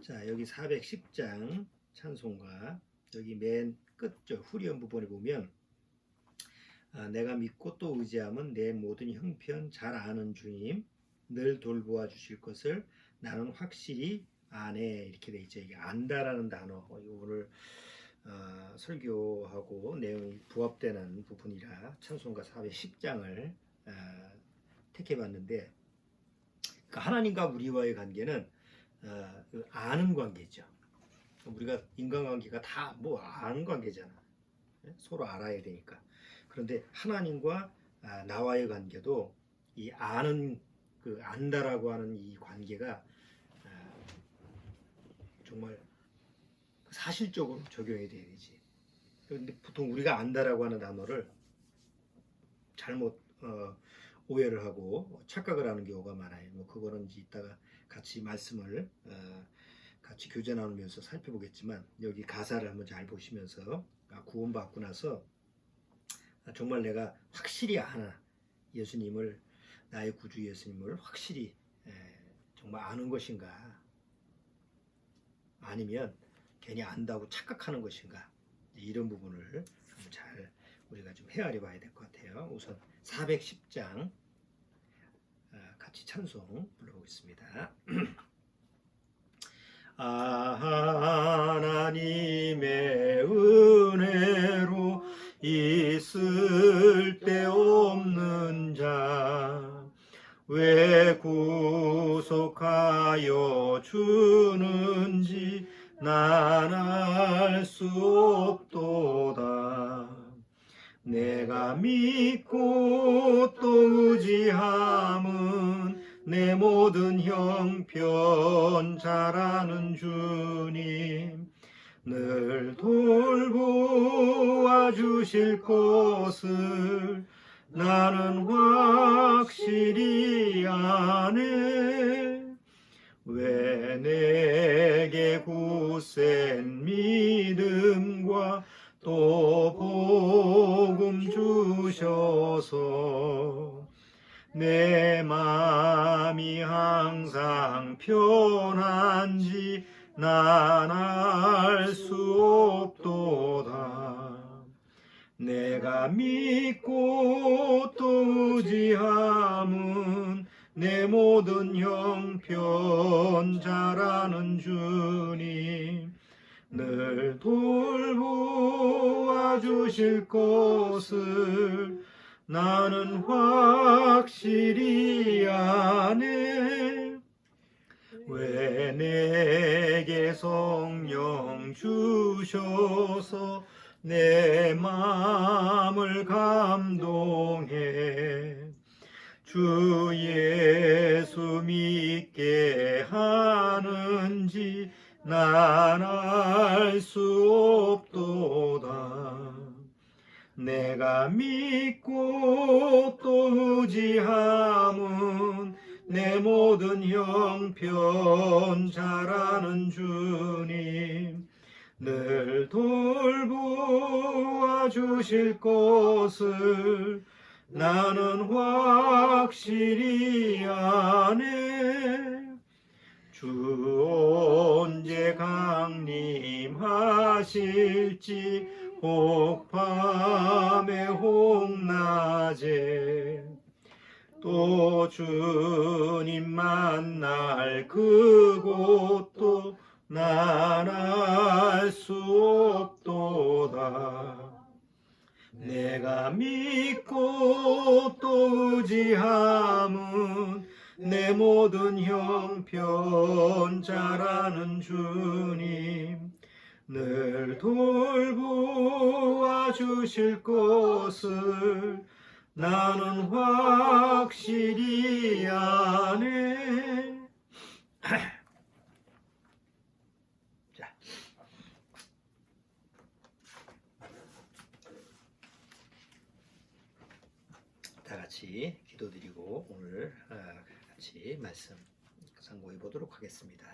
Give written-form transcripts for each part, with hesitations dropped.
자, 여기 410장 찬송가 여기 맨 끝 후렴 부분에 보면 내가 믿고 또 의지함은 내 모든 형편 잘 아는 주님 늘 돌보아 주실 것을 나는 확실히 아네 이렇게 돼 있죠. 이게 안다라는 단어 오늘 설교하고 내용이 부합되는 부분이라 찬송가 410장을 택해봤는데 그러니까 하나님과 우리와의 관계는 아는 관계죠. 우리가 인간관계가 다 뭐 아는 관계잖아. 서로 알아야 되니까. 그런데 하나님과 나와의 관계도 이 아는 그 안다라고 하는 이 관계가 정말 사실적으로 적용이 돼야 되지. 그런데 보통 우리가 안다라고 하는 단어를 잘못 오해를 하고 착각을 하는 경우가 많아요. 뭐 그거는 이제 이따가 같이 말씀을 같이 교제 나누면서 살펴보겠지만 여기 가사를 한번 잘 보시면서 구원받고 나서 정말 내가 확실히 아나 예수님을 나의 구주 예수님을 확실히 정말 아는 것인가 아니면 괜히 안다고 착각하는 것인가 이런 부분을 한번 잘 우리가 좀 헤아려 봐야 될 것 같아요. 우선 410장 같이 찬송 불러보겠습니다. 하나님의 은혜로 있을 데 없는 자 왜 구속하여 주는지 난 알 수 없도다. 내가 믿고 또 의지함은 내 모든 형편 잘 아는 주님 늘 돌보아 주실 것을 나는 확실히 아네. 왜 내게 굳센 믿음과 또 복음 주셔서 내 마음이 항상 편한지 난 알 수 없도다. 내가 믿고 또 의지함은 내 모든 형편 잘 아는 주님 늘 돌보아 주실 것을 나는 확실히 아네. 왜 내게 성령 주셔서 내 마음을 감동해 주 예수 믿게 하는지 난 알 수 없도다. 내가 믿고 또 의지함은 내 모든 형편 잘 아는 주님 늘 돌보아 주실 것을 나는 확실히 아네. 주 언제 강림하실지 혹 밤에 혹 낮에 또 주님 만날 그곳도 난 알 수 없도다. 내가 믿고 또 의지함은 내 모든 형편 잘 아는 주님 늘 돌보아 주실 것을 나는 확실히 아네. 자, 다 같이 기도드리고 오늘 같이 말씀 상고해 보도록 하겠습니다.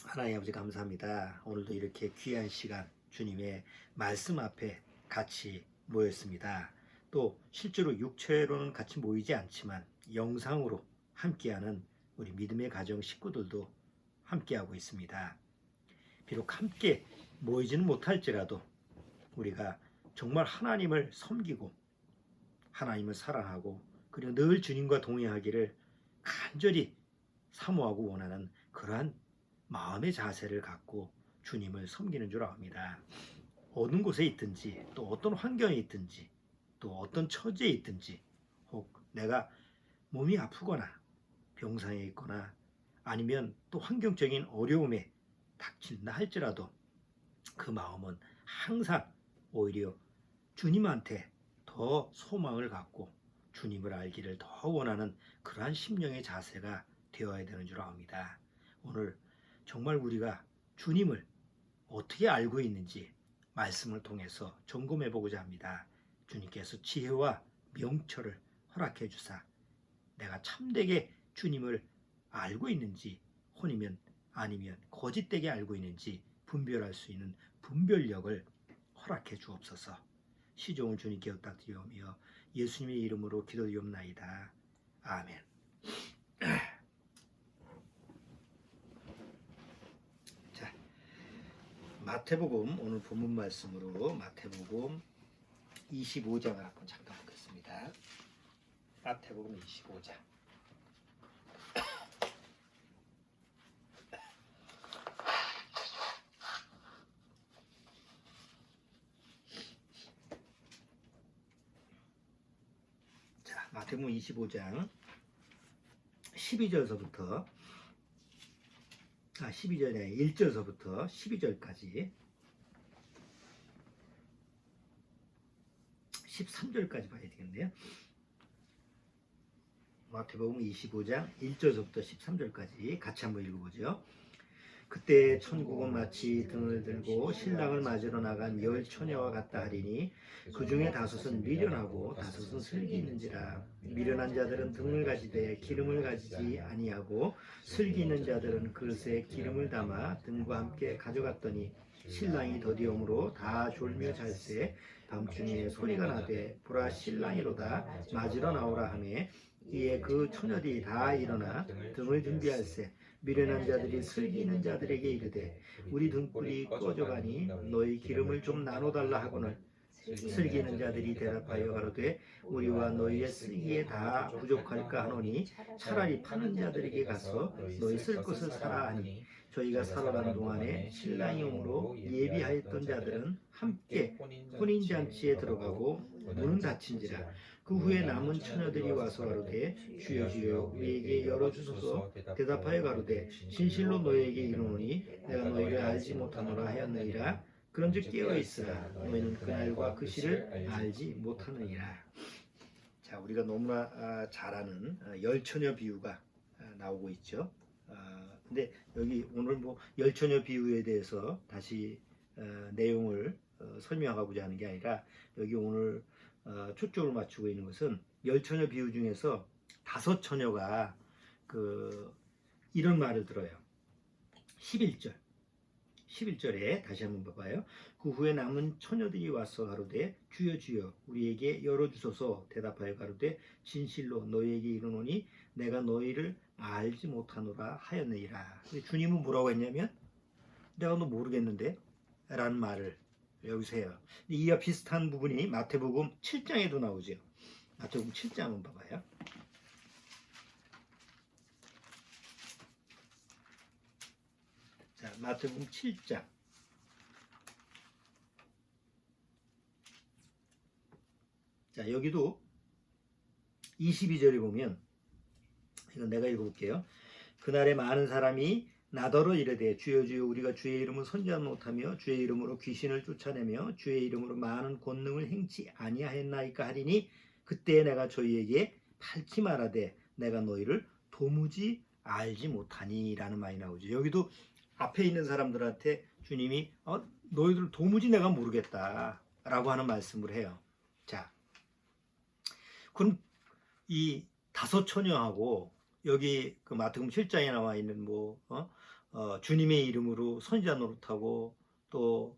하나님 아버지 감사합니다. 오늘도 이렇게 귀한 시간 주님의 말씀 앞에 같이 모였습니다. 또 실제로 육체로는 같이 모이지 않지만 영상으로 함께하는 우리 믿음의 가정 식구들도 함께하고 있습니다. 비록 함께 모이지는 못할지라도 우리가 정말 하나님을 섬기고 하나님을 사랑하고 그리고 늘 주님과 동행하기를 간절히 사모하고 원하는 그러한 마음의 자세를 갖고 주님을 섬기는 줄 압니다. 어느 곳에 있든지 또 어떤 환경에 있든지 또 어떤 처지에 있든지 혹 내가 몸이 아프거나 병상에 있거나 아니면 또 환경적인 어려움에 닥친다 할지라도 그 마음은 항상 오히려 주님한테 더 소망을 갖고 주님을 알기를 더 원하는 그러한 심령의 자세가 되어야 되는 줄 압니다. 오늘 정말 우리가 주님을 어떻게 알고 있는지 말씀을 통해서 점검해 보고자 합니다. 주님께서 지혜와 명철을 허락해 주사 내가 참되게 주님을 알고 있는지 혼이면 아니면 거짓되게 알고 있는지 분별할 수 있는 분별력을 허락해 주옵소서. 시종을 주님께 부탁드리오며 예수님의 이름으로 기도드리옵나이다. 아멘. 자, 마태복음 오늘 본문 말씀으로 마태복음 25장을 한번 잠깐 보겠습니다. 마태복음 25장. 자, 마태복음 25장 12절서부터 12절에 1절서부터 12절까지 13절까지 봐야 되겠네요. 마태복음 25장 1절서부터 13절까지 같이 한번 읽어보죠. 그때 천국은 마치 등을 들고 신랑을 맞으러 나간 열 처녀와 같다 하리니 그 중에 다섯은 미련하고 다섯은 슬기 있는지라. 미련한 자들은 등을 가지되 기름을 가지지 아니하고 슬기 있는 자들은 그릇에 기름을 담아 등과 함께 가져갔더니 신랑이 더디움으로 다 졸며 잘세 밤중에 소리가 나되 보라 신랑이로다 맞으러 나오라 하매 이에 그 처녀들이 다 일어나 등을 준비할세 미련한 자들이 슬기 있는 자들에게 이르되 우리 등불이 꺼져가니 너희 기름을 좀 나눠달라 하거늘 슬기 있는 자들이 대답하여 가로되 우리와 너희의 슬기에 다 부족할까 하노니 차라리 파는 자들에게 가서 너희 쓸 것을 사라 하니 저희가 살아간 동안에 신랑이 오므로 예비하였던 자들은 함께 혼인잔치에 들어가고 문은 닫힌지라. 그 후에 남은 처녀들이 와서 가로되 주여 주여 우리에게 열어주소서. 대답하여 가로되 진실로 너희에게 이르노니 내가 너희를 알지 못하노라 하였느니라. 그런즉 깨어있으라. 너희는 그날과 그 시를 알지 못하느니라. 자, 우리가 너무나 잘 아는 열처녀 비유가 나오고 있죠. 근데 여기 오늘 뭐 열처녀 비유에 대해서 다시 내용을 설명하고자 하는 게 아니라 여기 오늘 초점을 맞추고 있는 것은 열처녀 비유 중에서 다섯 처녀가 이런 말을 들어요. 11절에 다시 한번 봐봐요. 그 후에 남은 처녀들이 와서 가로되 주여 주여 우리에게 열어주소서. 대답하여 가로되 진실로 너희에게 이르노니 내가 너희를 알지 못하노라 하였느니라. 주님은 뭐라고 했냐면 내가 너 모르겠는데 라는 말을 여기서 해요. 이와 비슷한 부분이 마태복음 7장에도 나오죠. 마태복음 7장 한번 봐봐요. 자, 마태복음 7장. 자, 여기도 22절에 보면 이건 내가 읽어볼게요. 그날에 많은 사람이 나더러 이르되 주여 주여 우리가 주의 이름을 선지하지 못하며 주의 이름으로 귀신을 쫓아내며 주의 이름으로 많은 권능을 행치 아니하였나이까 하리니 그때 내가 저희에게 밝히 말하되 내가 너희를 도무지 알지 못하니라는 말이 나오죠. 여기도 앞에 있는 사람들한테 주님이 너희들 도무지 내가 모르겠다 라고 하는 말씀을 해요. 자, 그럼 이 다섯 처녀하고 여기 그 마태복음 7장에 나와 있는 주님의 이름으로 선지자 노릇하고 또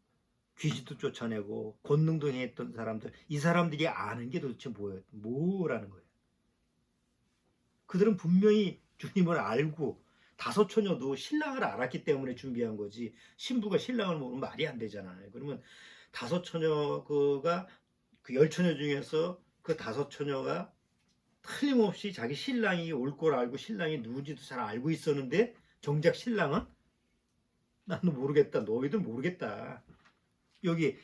귀신도 쫓아내고 권능도 행했던 사람들, 이 사람들이 아는 게 도대체 뭐라는 거예요. 그들은 분명히 주님을 알고 다섯 처녀도 신랑을 알았기 때문에 준비한 거지 신부가 신랑을 모르면 말이 안 되잖아요. 그러면 다섯 처녀가 그 열 처녀 중에서 그 다섯 처녀가 틀림없이 자기 신랑이 올 걸 알고 신랑이 누군지도 잘 알고 있었는데 정작 신랑은 나는 모르겠다. 너희들 모르겠다. 여기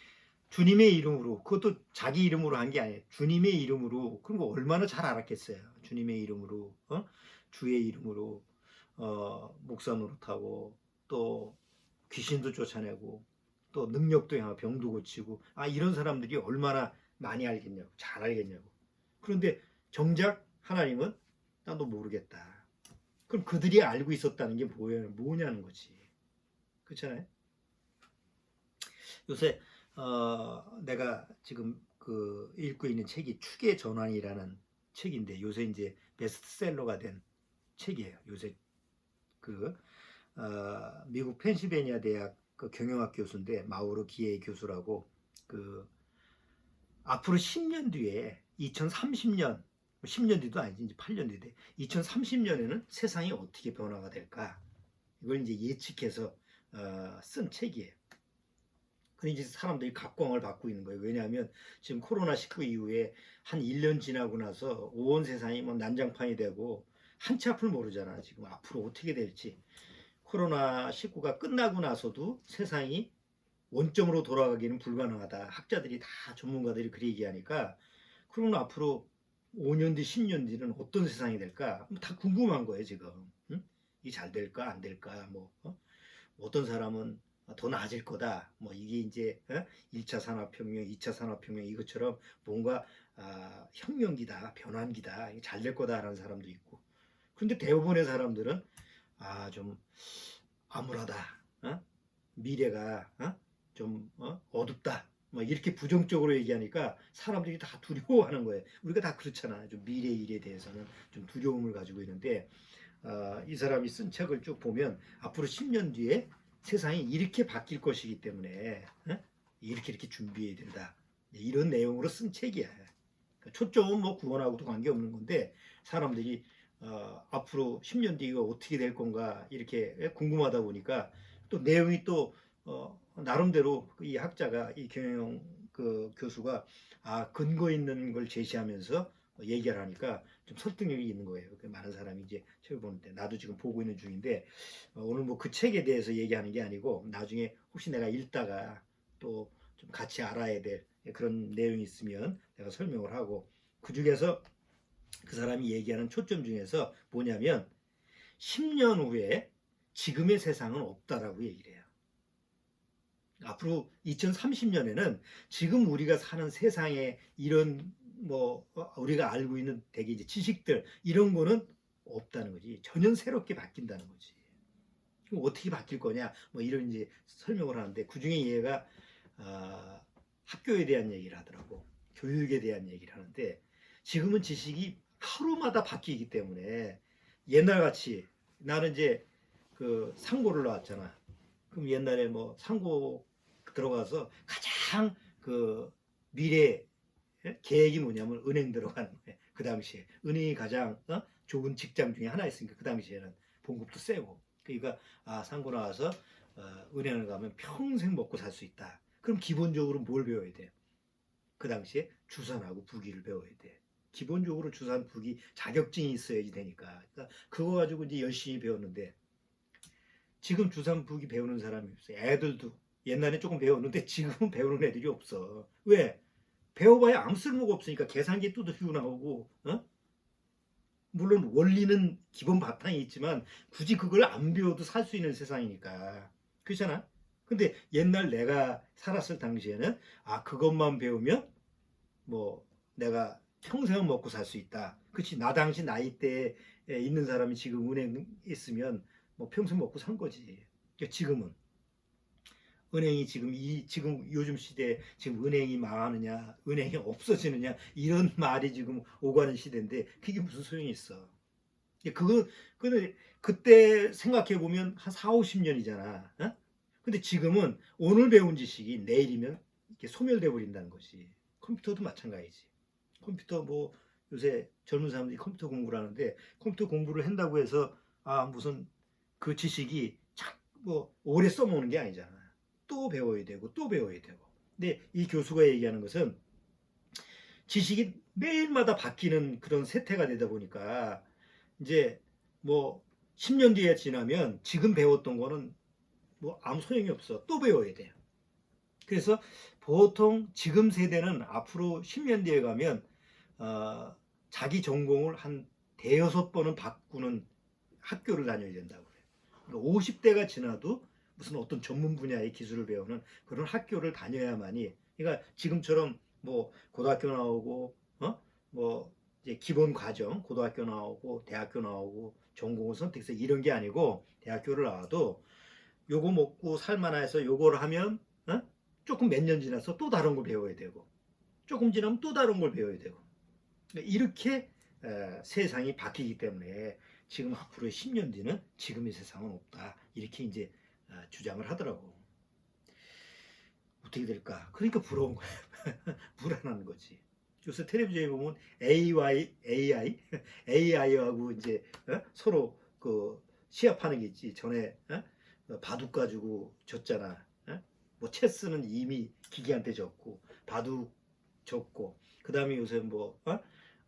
주님의 이름으로 그것도 자기 이름으로 한 게 아니에요. 주님의 이름으로 그런 거 얼마나 잘 알았겠어요. 주님의 이름으로 주의 이름으로 목사 노릇하고 또 귀신도 쫓아내고 또 능력도 행하고 병도 고치고 이런 사람들이 얼마나 많이 알겠냐고 잘 알겠냐고. 그런데 정작 하나님은 나도 모르겠다. 그럼 그들이 알고 있었다는 게 뭐냐는 거지. 그렇잖아요. 요새 내가 지금 그 읽고 있는 책이 축의 전환이라는 책인데 요새 이제 베스트셀러가 된 책이에요. 요새 그 미국 펜실베니아 대학 그 경영학 교수인데 마우로 기에 교수라고 그 앞으로 10년 뒤에 2030년 10년 뒤도 아니지 이제 8년 뒤 돼. 2030년에는 세상이 어떻게 변화가 될까? 이걸 이제 예측해서 쓴 책이에요. 근데 이제 사람들이 각광을 받고 있는 거예요. 왜냐하면 지금 코로나19 이후에 한 1년 지나고 나서 온 세상이 뭐 난장판이 되고 한치 앞을 모르잖아. 지금 앞으로 어떻게 될지. 코로나19가 끝나고 나서도 세상이 원점으로 돌아가기는 불가능하다. 학자들이 다 전문가들이 그렇게 얘기하니까 그러면 앞으로 5년 뒤, 10년 뒤는 어떤 세상이 될까? 다 궁금한 거예요, 지금. 응? 이게 잘 될까, 안 될까? 어떤 사람은 더 나아질 거다. 이게 이제 1차 산업혁명, 2차 산업혁명 이것처럼 뭔가 혁명기다, 변환기다, 잘 될 거다라는 사람도 있고. 그런데 대부분의 사람들은 좀 암울하다, 미래가 좀 어둡다. 이렇게 부정적으로 얘기하니까 사람들이 다 두려워하는 거예요. 우리가 다 그렇잖아. 좀 미래 일에 대해서는 좀 두려움을 가지고 있는데 이 사람이 쓴 책을 쭉 보면 앞으로 10년 뒤에 세상이 이렇게 바뀔 것이기 때문에 이렇게 준비해야 된다. 이런 내용으로 쓴 책이야. 초점은 뭐 구원하고도 관계없는 건데 사람들이 앞으로 10년 뒤가 어떻게 될 건가 이렇게 궁금하다 보니까 또 내용이 또 나름대로 이 학자가 이 경영 그 교수가 근거 있는 걸 제시하면서 얘기를 하니까 좀 설득력이 있는 거예요. 많은 사람이 이제 책을 보는데 나도 지금 보고 있는 중인데 오늘 뭐 그 책에 대해서 얘기하는 게 아니고 나중에 혹시 내가 읽다가 또 좀 같이 알아야 될 그런 내용이 있으면 내가 설명을 하고 그 중에서 그 사람이 얘기하는 초점 중에서 뭐냐면 10년 후에 지금의 세상은 없다라고 얘기를 해요. 앞으로 2030년에는 지금 우리가 사는 세상에 이런 우리가 알고 있는 대개 이제 지식들 이런 거는 없다는 거지. 전혀 새롭게 바뀐다는 거지. 그럼 어떻게 바뀔 거냐? 이런 이제 설명을 하는데 그 중에 얘가 학교에 대한 얘기를 하더라고. 교육에 대한 얘기를 하는데 지금은 지식이 하루마다 바뀌기 때문에 옛날 같이 나는 이제 그 상고를 나왔잖아. 그럼 옛날에 상고 들어가서 가장 그 미래 계획이 뭐냐면 은행 들어가는 거예요. 그 당시에 은행이 가장 좋은 직장 중에 하나였으니까 그 당시에는 봉급도 세고 그러니까 상고 나와서 은행을 가면 평생 먹고 살 수 있다. 그럼 기본적으로 뭘 배워야 돼? 그 당시에 주산하고 부기를 배워야 돼. 기본적으로 주산 부기 자격증이 있어야지 되니까. 그러니까 그거 가지고 이제 열심히 배웠는데 지금 주산 부기 배우는 사람이 없어요. 애들도 옛날에 조금 배웠는데 지금은 배우는 애들이 없어. 왜? 배워봐야 아무 쓸모가 없으니까 계산기 두드리고 나오고 물론 원리는 기본 바탕이 있지만 굳이 그걸 안 배워도 살 수 있는 세상이니까 그렇잖아. 근데 옛날 내가 살았을 당시에는 그것만 배우면 내가 평생은 먹고 살 수 있다. 그렇지. 나 당시 나이 때에 있는 사람이 지금 은행 있으면 평생 먹고 산 거지. 그러니까 지금은 은행이 지금 요즘 시대에 지금 은행이 망하느냐, 은행이 없어지느냐 이런 말이 지금 오가는 시대인데 그게 무슨 소용이 있어? 근데 그때 생각해 보면 한 4, 50년이잖아. 근데 지금은 오늘 배운 지식이 내일이면 이렇게 소멸돼 버린다는 것이. 컴퓨터도 마찬가지지. 컴퓨터 요새 젊은 사람들이 컴퓨터 공부를 하는데 컴퓨터 공부를 한다고 해서 무슨 그 지식이 참 뭐 오래 써먹는 게 아니잖아. 또 배워야 되고 또 배워야 되고. 근데 이 교수가 얘기하는 것은 지식이 매일마다 바뀌는 그런 세태가 되다 보니까 이제 뭐 10년 뒤에 지나면 지금 배웠던 거는 뭐 아무 소용이 없어. 또 배워야 돼. 그래서 보통 지금 세대는 앞으로 10년 뒤에 가면 어, 자기 전공을 한 대여섯 번은 바꾸는 학교를 다녀야 된다고 그래요. 그러니까 50대가 지나도 무슨 어떤 전문 분야의 기술을 배우는 그런 학교를 다녀야만이, 그러니까 지금처럼 뭐 고등학교 나오고 뭐 이제 기본 과정 고등학교 나오고 대학교 나오고 전공을 선택해서 이런 게 아니고, 대학교를 나와도 요거 먹고 살만해서 요걸 하면 조금 몇 년 지나서 또 다른 걸 배워야 되고, 조금 지나면 또 다른 걸 배워야 되고, 그러니까 이렇게 세상이 바뀌기 때문에 지금 앞으로의 10년 뒤는 지금의 세상은 없다, 이렇게 이제 주장을 하더라고. 어떻게 될까? 그러니까 부러운 거야. 불안한 거지. 요새 텔레비전에 보면 AI하고 이제 서로 그 시합하는 게 있지. 전에 바둑 가지고 졌잖아. 뭐 체스는 이미 기계한테 졌고 바둑 졌고, 그 다음에 요새 뭐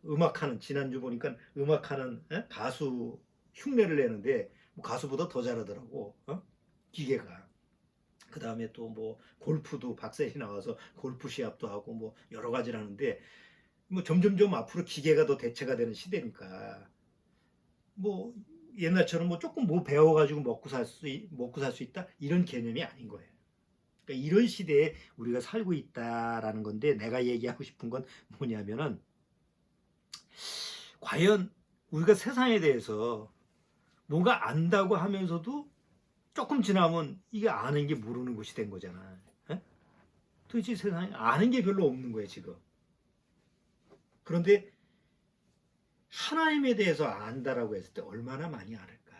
음악하는, 지난주 보니까 음악하는 가수 흉내를 내는데 뭐 가수보다 더 잘하더라고. 기계가. 그 다음에 또 뭐 골프도 박셀이 나와서 골프 시합도 하고 뭐 여러 가지를 하는데, 뭐 점점점 앞으로 기계가 더 대체가 되는 시대니까 뭐 옛날처럼 뭐 조금 뭐 배워가지고 먹고 살 수 있다 이런 개념이 아닌 거예요. 그러니까 이런 시대에 우리가 살고 있다라는 건데, 내가 얘기하고 싶은 건 뭐냐면은 과연 우리가 세상에 대해서 뭔가 안다고 하면서도 조금 지나면 이게 아는 게 모르는 것이 된 거잖아. 에? 도대체 세상에 아는 게 별로 없는 거예요 지금. 그런데 하나님에 대해서 안다라고 했을 때 얼마나 많이 알을까.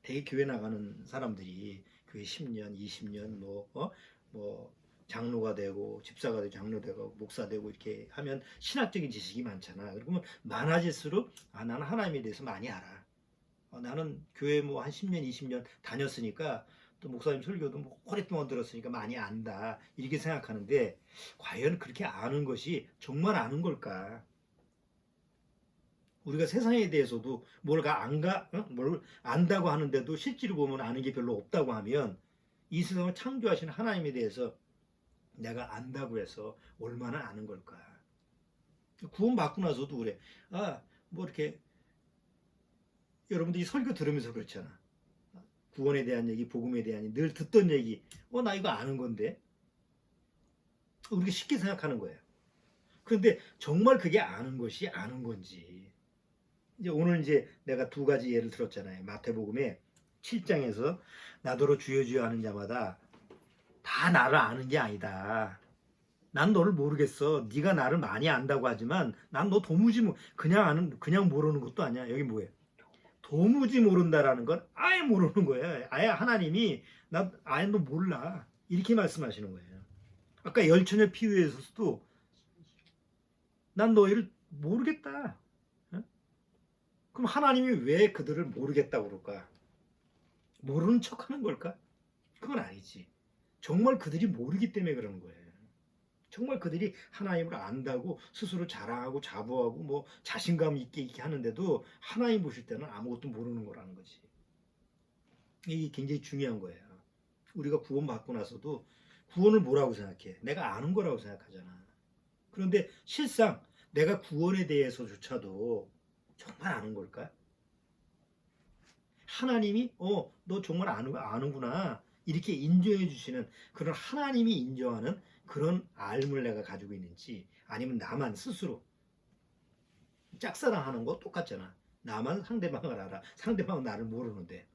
되게 교회 나가는 사람들이 교회 10년, 20년 뭐 장로가 되고 집사가 되고 장로 되고 목사 되고 이렇게 하면 신학적인 지식이 많잖아. 그러면 많아질수록 나는 하나님에 대해서 많이 알아. 나는 교회 뭐 한 10년, 20년 다녔으니까, 또 목사님 설교도 뭐 오랫동안 들었으니까 많이 안다, 이렇게 생각하는데 과연 그렇게 아는 것이 정말 아는 걸까? 우리가 세상에 대해서도 뭘 안다고 하는데도 실제로 보면 아는 게 별로 없다고 하면, 이 세상을 창조하신 하나님에 대해서 내가 안다고 해서 얼마나 아는 걸까? 구원받고 나서도 그래. 뭐 이렇게 여러분들이 설교 들으면서 그렇잖아. 구원에 대한 얘기, 복음에 대한 얘기, 늘 듣던 얘기. 나 이거 아는 건데. 우리가 쉽게 생각하는 거예요. 그런데 정말 그게 아는 것이 아는 건지. 이제 오늘 이제 내가 두 가지 예를 들었잖아요. 마태복음에 7장에서 나더러 주여 주여 하는 자마다 다 나를 아는 게 아니다. 난 너를 모르겠어. 네가 나를 많이 안다고 하지만 난 너 도무지 그냥 모르는 것도 아니야. 여기 뭐예요? 도무지 모른다라는 건 아예 모르는 거예요. 아예 하나님이 나 아예 너 몰라, 이렇게 말씀하시는 거예요. 아까 열처녀 피유에서도 난 너희를 모르겠다. 그럼 하나님이 왜 그들을 모르겠다고 그럴까? 모르는 척하는 걸까? 그건 아니지. 정말 그들이 모르기 때문에 그러는 거예요. 정말 그들이 하나님을 안다고 스스로 자랑하고 자부하고 뭐 자신감 있게 이렇게 하는데도 하나님 보실 때는 아무것도 모르는 거라는 거지. 이게 굉장히 중요한 거예요. 우리가 구원받고 나서도 구원을 뭐라고 생각해? 내가 아는 거라고 생각하잖아. 그런데 실상 내가 구원에 대해서조차도 정말 아는 걸까? 하나님이 너 정말 아는구나, 이렇게 인정해 주시는 그런, 하나님이 인정하는 그런 알물 내가 가지고 있는지, 아니면 나만 스스로 짝사랑하는 거 똑같잖아. 나만 상대방을 알아. 상대방은 나를 모르는데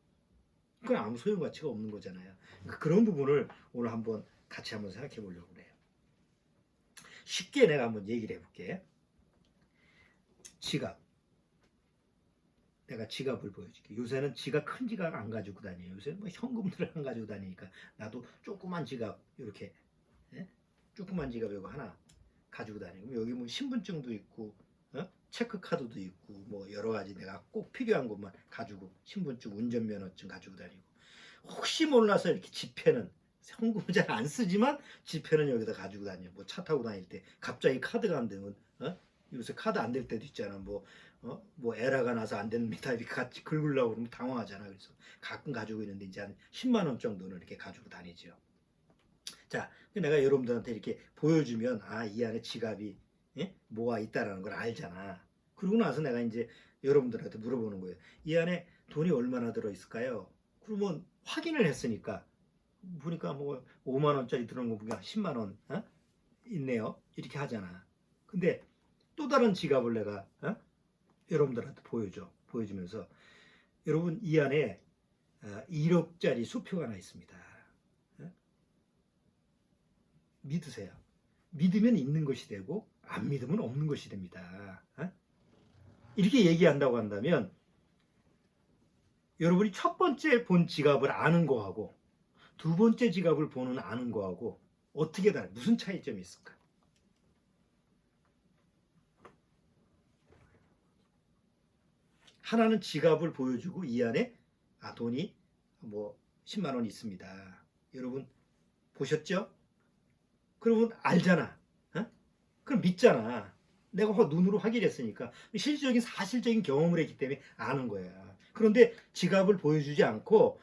그건 아무 소용가치가 없는 거잖아요. 그러니까 그런 부분을 오늘 같이 한번 생각해 보려고 그래요. 쉽게 내가 한번 얘기를 해볼게. 지갑. 내가 지갑을 보여줄게. 요새는 큰 지갑 안 가지고 다녀요. 요새는 뭐 현금들을 안 가지고 다니니까 나도 조그만 지갑, 이렇게 조그만 지갑 이거 하나 가지고 다니고, 여기 뭐 신분증도 있고 체크카드도 있고 뭐 여러 가지 내가 꼭 필요한 것만 가지고 신분증, 운전면허증 가지고 다니고 혹시 몰라서 이렇게 지폐는 현금을 잘 안 쓰지만 지폐는 여기다 가지고 다녀. 뭐 차 타고 다닐 때 갑자기 카드가 안 되면 요새 카드 안 될 때도 있잖아. 뭐 에러가 나서 안 됩니다. 이렇게 같이 긁으려고 그러면 당황하잖아. 그래서 가끔 가지고 있는데 이제 한 10만 원 정도는 이렇게 가지고 다니죠. 자, 내가 여러분들한테 이렇게 보여주면 이 안에 지갑이 뭐가 있다라는 걸 알잖아. 그러고 나서 내가 이제 여러분들한테 물어보는 거예요. 이 안에 돈이 얼마나 들어 있을까요? 그러면 확인을 했으니까 보니까 뭐 5만 원짜리 들어온 거 보니까 10만 원 있네요. 이렇게 하잖아. 근데 또 다른 지갑을 내가 여러분들한테 보여주면서 여러분 이 안에 1억짜리 수표가 하나 있습니다. 믿으세요. 믿으면 있는 것이 되고 안 믿으면 없는 것이 됩니다. 이렇게 얘기한다고 한다면 여러분이 첫 번째 본 지갑을 아는 거하고 두 번째 지갑을 보는 아는 거하고 어떻게 다른 무슨 차이점이 있을까? 하나는 지갑을 보여주고 이 안에 돈이 뭐 10만 원 있습니다. 여러분 보셨죠? 그러면 알잖아. 그럼 믿잖아. 내가 눈으로 확인했으니까 실질적인 사실적인 경험을 했기 때문에 아는 거야. 그런데 지갑을 보여주지 않고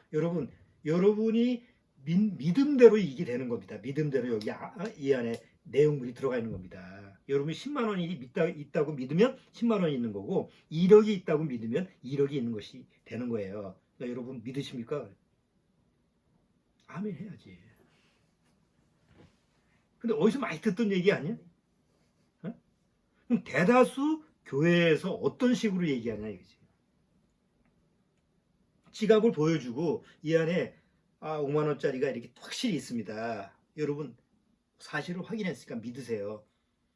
여러분이 믿음대로 이게 되는 겁니다. 믿음대로 여기 이 안에 내용물이 들어가 있는 겁니다. 여러분이 10만 원이 있다고 믿으면 10만 원이 있는 거고 1억이 있다고 믿으면 1억이 있는 것이 되는 거예요. 그러니까 여러분 믿으십니까? 아멘 해야지. 근데 어디서 많이 듣던 얘기 아니야? 그럼 대다수 교회에서 어떤 식으로 얘기하냐 이거지. 지갑을 보여주고 이 안에 5만 원짜리가 이렇게 확실히 있습니다. 여러분 사실을 확인했으니까 믿으세요.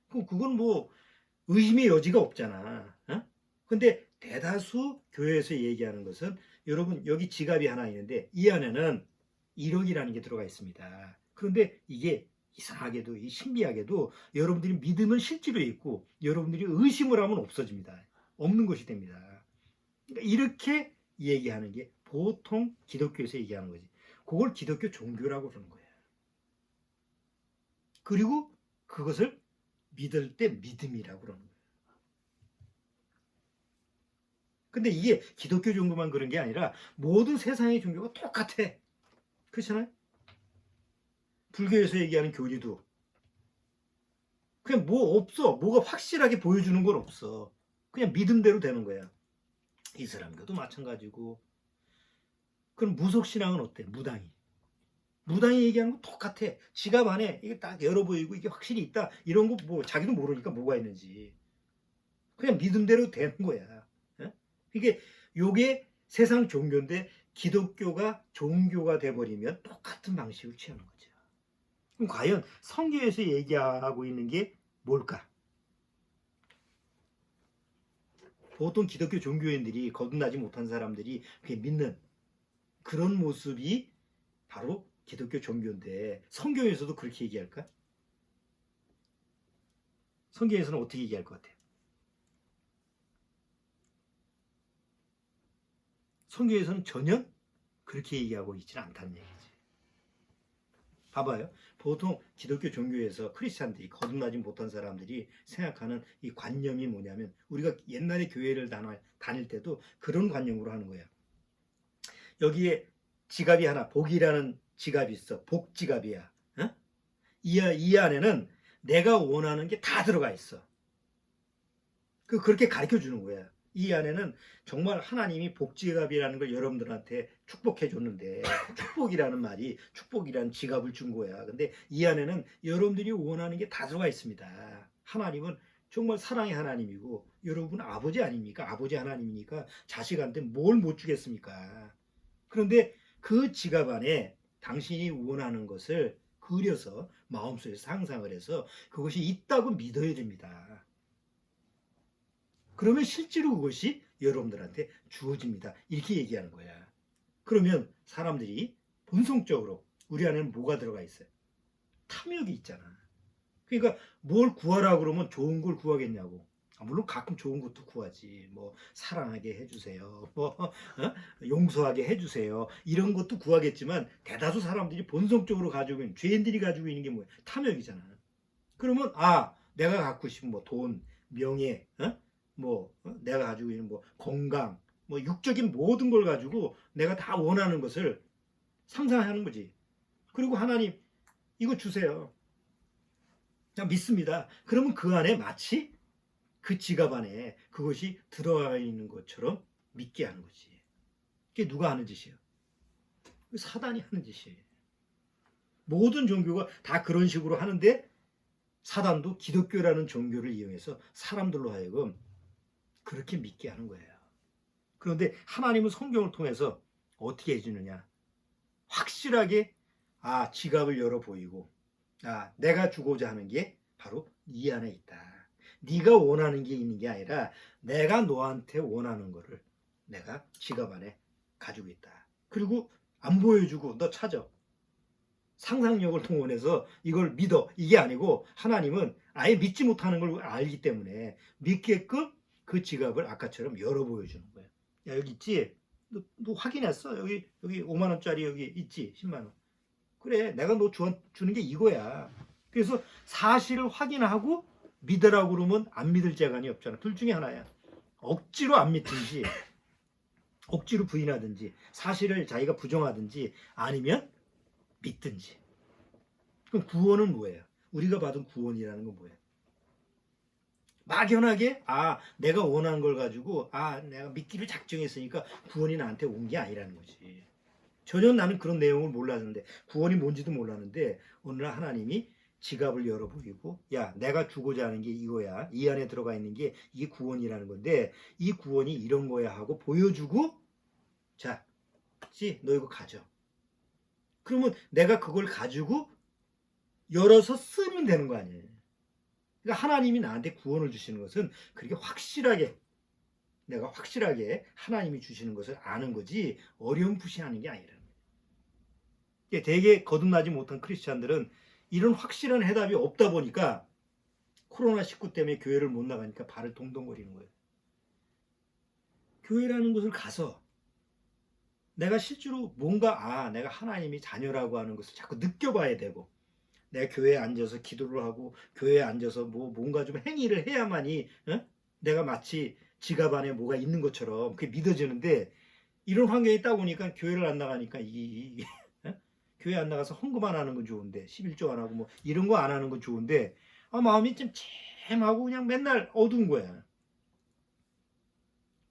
그럼 그건 뭐 의심의 여지가 없잖아. 근데 대다수 교회에서 얘기하는 것은 여러분 여기 지갑이 하나 있는데 이 안에는 1억이라는 게 들어가 있습니다. 그런데 이게 이상하게도 신기하게도 여러분들이 믿으면 실제로 있고 여러분들이 의심을 하면 없어집니다. 없는 것이 됩니다. 그러니까 이렇게 얘기하는 게 보통 기독교에서 얘기하는 거지. 그걸 기독교 종교라고 그러는 거예요. 그리고 그것을 믿을 때 믿음이라고 그러는 거예요. 근데 이게 기독교 종교만 그런 게 아니라 모든 세상의 종교가 똑같아. 그렇잖아요? 불교에서 얘기하는 교리도 그냥 뭐 없어. 뭐가 확실하게 보여주는 건 없어. 그냥 믿음대로 되는 거야. 이슬람교도 마찬가지고. 그럼 무속신앙은 어때? 무당이 얘기하는 거 똑같아. 지갑 안에 이게 딱 열어 보이고 이게 확실히 있다. 이런 거 뭐 자기도 모르니까 뭐가 있는지. 그냥 믿음대로 되는 거야. 이게 요게 세상 종교인데 기독교가 종교가 돼버리면 똑같은 방식을 취하는 거죠. 그럼 과연 성경에서 얘기하고 있는 게 뭘까? 보통 기독교 종교인들이 거듭나지 못한 사람들이 믿는 그런 모습이 바로 기독교 종교인데 성경에서도 그렇게 얘기할까? 성경에서는 어떻게 얘기할 것 같아요? 성경에서는 전혀 그렇게 얘기하고 있지는 않다는 얘기지. 봐봐요. 보통 기독교 종교에서 크리스찬들이 거듭나지 못한 사람들이 생각하는 이 관념이 뭐냐면 우리가 옛날에 교회를 다닐 때도 그런 관념으로 하는 거야. 여기에 지갑이 하나 복이라는 지갑이 있어. 복지갑이야. 이 안에는 내가 원하는 게 다 들어가 있어. 그렇게 가르쳐 주는 거야. 이 안에는 정말 하나님이 복지갑이라는 걸 여러분들한테 축복해 줬는데 축복이라는 말이 축복이라는 지갑을 준 거야. 근데 이 안에는 여러분들이 원하는 게 다 들어가 있습니다. 하나님은 정말 사랑의 하나님이고 여러분 아버지 아닙니까? 아버지 하나님이니까 자식한테 뭘 못 주겠습니까? 그런데 그 지갑 안에 당신이 원하는 것을 그려서 마음속에 상상을 해서 그것이 있다고 믿어야 됩니다. 그러면 실제로 그것이 여러분들한테 주어집니다. 이렇게 얘기하는 거야. 그러면 사람들이 본성적으로 우리 안에는 뭐가 들어가 있어요? 탐욕이 있잖아. 그러니까 뭘 구하라 그러면 좋은 걸 구하겠냐고. 물론 가끔 좋은 것도 구하지. 뭐 사랑하게 해주세요. 뭐 용서하게 해주세요. 이런 것도 구하겠지만 대다수 사람들이 본성적으로 가지고 있는 죄인들이 가지고 있는 게 뭐야? 탐욕이잖아. 그러면 내가 갖고 싶은 뭐 돈, 명예, 내가 가지고 있는 뭐 건강, 뭐 육적인 모든 걸 가지고 내가 다 원하는 것을 상상하는 거지. 그리고 하나님 이거 주세요. 자, 믿습니다. 그러면 그 안에 마치 그 지갑 안에 그것이 들어가 있는 것처럼 믿게 하는 거지. 그게 누가 하는 짓이에요? 사단이 하는 짓이에요. 모든 종교가 다 그런 식으로 하는데 사단도 기독교라는 종교를 이용해서 사람들로 하여금 그렇게 믿게 하는 거예요. 그런데 하나님은 성경을 통해서 어떻게 해주느냐? 확실하게 지갑을 열어 보이고 내가 주고자 하는 게 바로 이 안에 있다. 네가 원하는 게 있는 게 아니라 내가 너한테 원하는 거를 내가 지갑 안에 가지고 있다. 그리고 안 보여주고 너 찾아. 상상력을 동원해서 이걸 믿어. 이게 아니고 하나님은 아예 믿지 못하는 걸 알기 때문에 믿게끔 그 지갑을 아까처럼 열어 보여주는 거예요. 야, 여기 있지? 너 확인했어? 여기 5만 원짜리 여기 있지? 10만 원. 그래, 내가 너 주는 게 이거야. 그래서 사실을 확인하고 믿으라고 그러면 안 믿을 재간이 없잖아. 둘 중에 하나야. 억지로 안 믿든지 억지로 부인하든지 사실을 자기가 부정하든지 아니면 믿든지. 그럼 구원은 뭐예요? 우리가 받은 구원이라는 건 뭐예요? 막연하게 내가 원하는 걸 가지고 내가 믿기를 작정했으니까 구원이 나한테 온 게 아니라는 거지. 전혀 나는 그런 내용을 몰랐는데 구원이 뭔지도 몰랐는데 어느 날 하나님이 지갑을 열어 보이고 내가 주고자 하는 게 이거야. 이 안에 들어가 있는 게 이게 구원이라는 건데 이 구원이 이런 거야 하고 보여주고 자, 너 이거 가져. 그러면 내가 그걸 가지고 열어서 쓰면 되는 거 아니에요. 그러니까 하나님이 나한테 구원을 주시는 것은 그렇게 확실하게 내가 확실하게 하나님이 주시는 것을 아는 거지 어렴풋이 하는 게 아니라는 거예요. 되게 거듭나지 못한 크리스찬들은 이런 확실한 해답이 없다 보니까 코로나19 때문에 교회를 못 나가니까 발을 동동거리는 거예요. 교회라는 곳을 가서 내가 실제로 뭔가 내가 하나님이 자녀라고 하는 것을 자꾸 느껴봐야 되고 내가 교회에 앉아서 기도를 하고 교회에 앉아서 뭔가 좀 행위를 해야만이 내가 마치 지갑 안에 뭐가 있는 것처럼 그게 믿어지는데 이런 환경이 딱 오니까 교회를 안 나가니까 교회 안 나가서 헌금 안 하는 건 좋은데 11조 안 하고 뭐 이런 거 안 하는 건 좋은데 마음이 좀 잼하고 그냥 맨날 어두운 거야.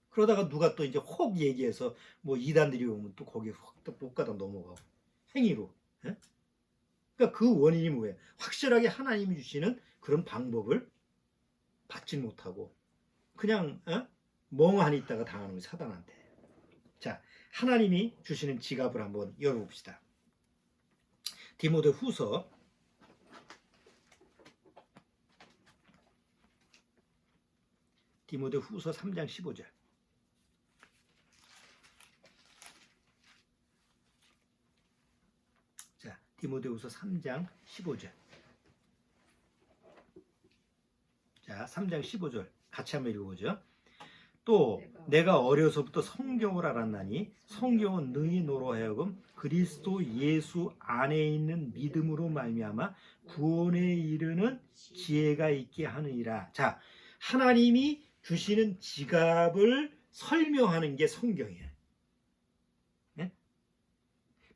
그러다가 누가 또 이제 혹 얘기해서 뭐 이단들이 오면 또 거기에 못 가다 넘어가고 행위로. 그러니까 그 원인이 뭐예요? 확실하게 하나님이 주시는 그런 방법을 받지 못하고 그냥 멍하니 있다가 당하는 거예요, 사단한테. 자, 하나님이 주시는 지갑을 한번 열어봅시다. 디모데 후서 3장 15절. 자, 디모데후서 3장 15절. 자, 3장 15절 같이 한번 읽어보죠. 또 내가 어려서부터 성경을 알았나니 성경은 너희 너로 하여금 그리스도 예수 안에 있는 믿음으로 말미암아 구원에 이르는 지혜가 있게 하느니라. 자, 하나님이 주시는 지갑을 설명하는 게 성경이에요. 네?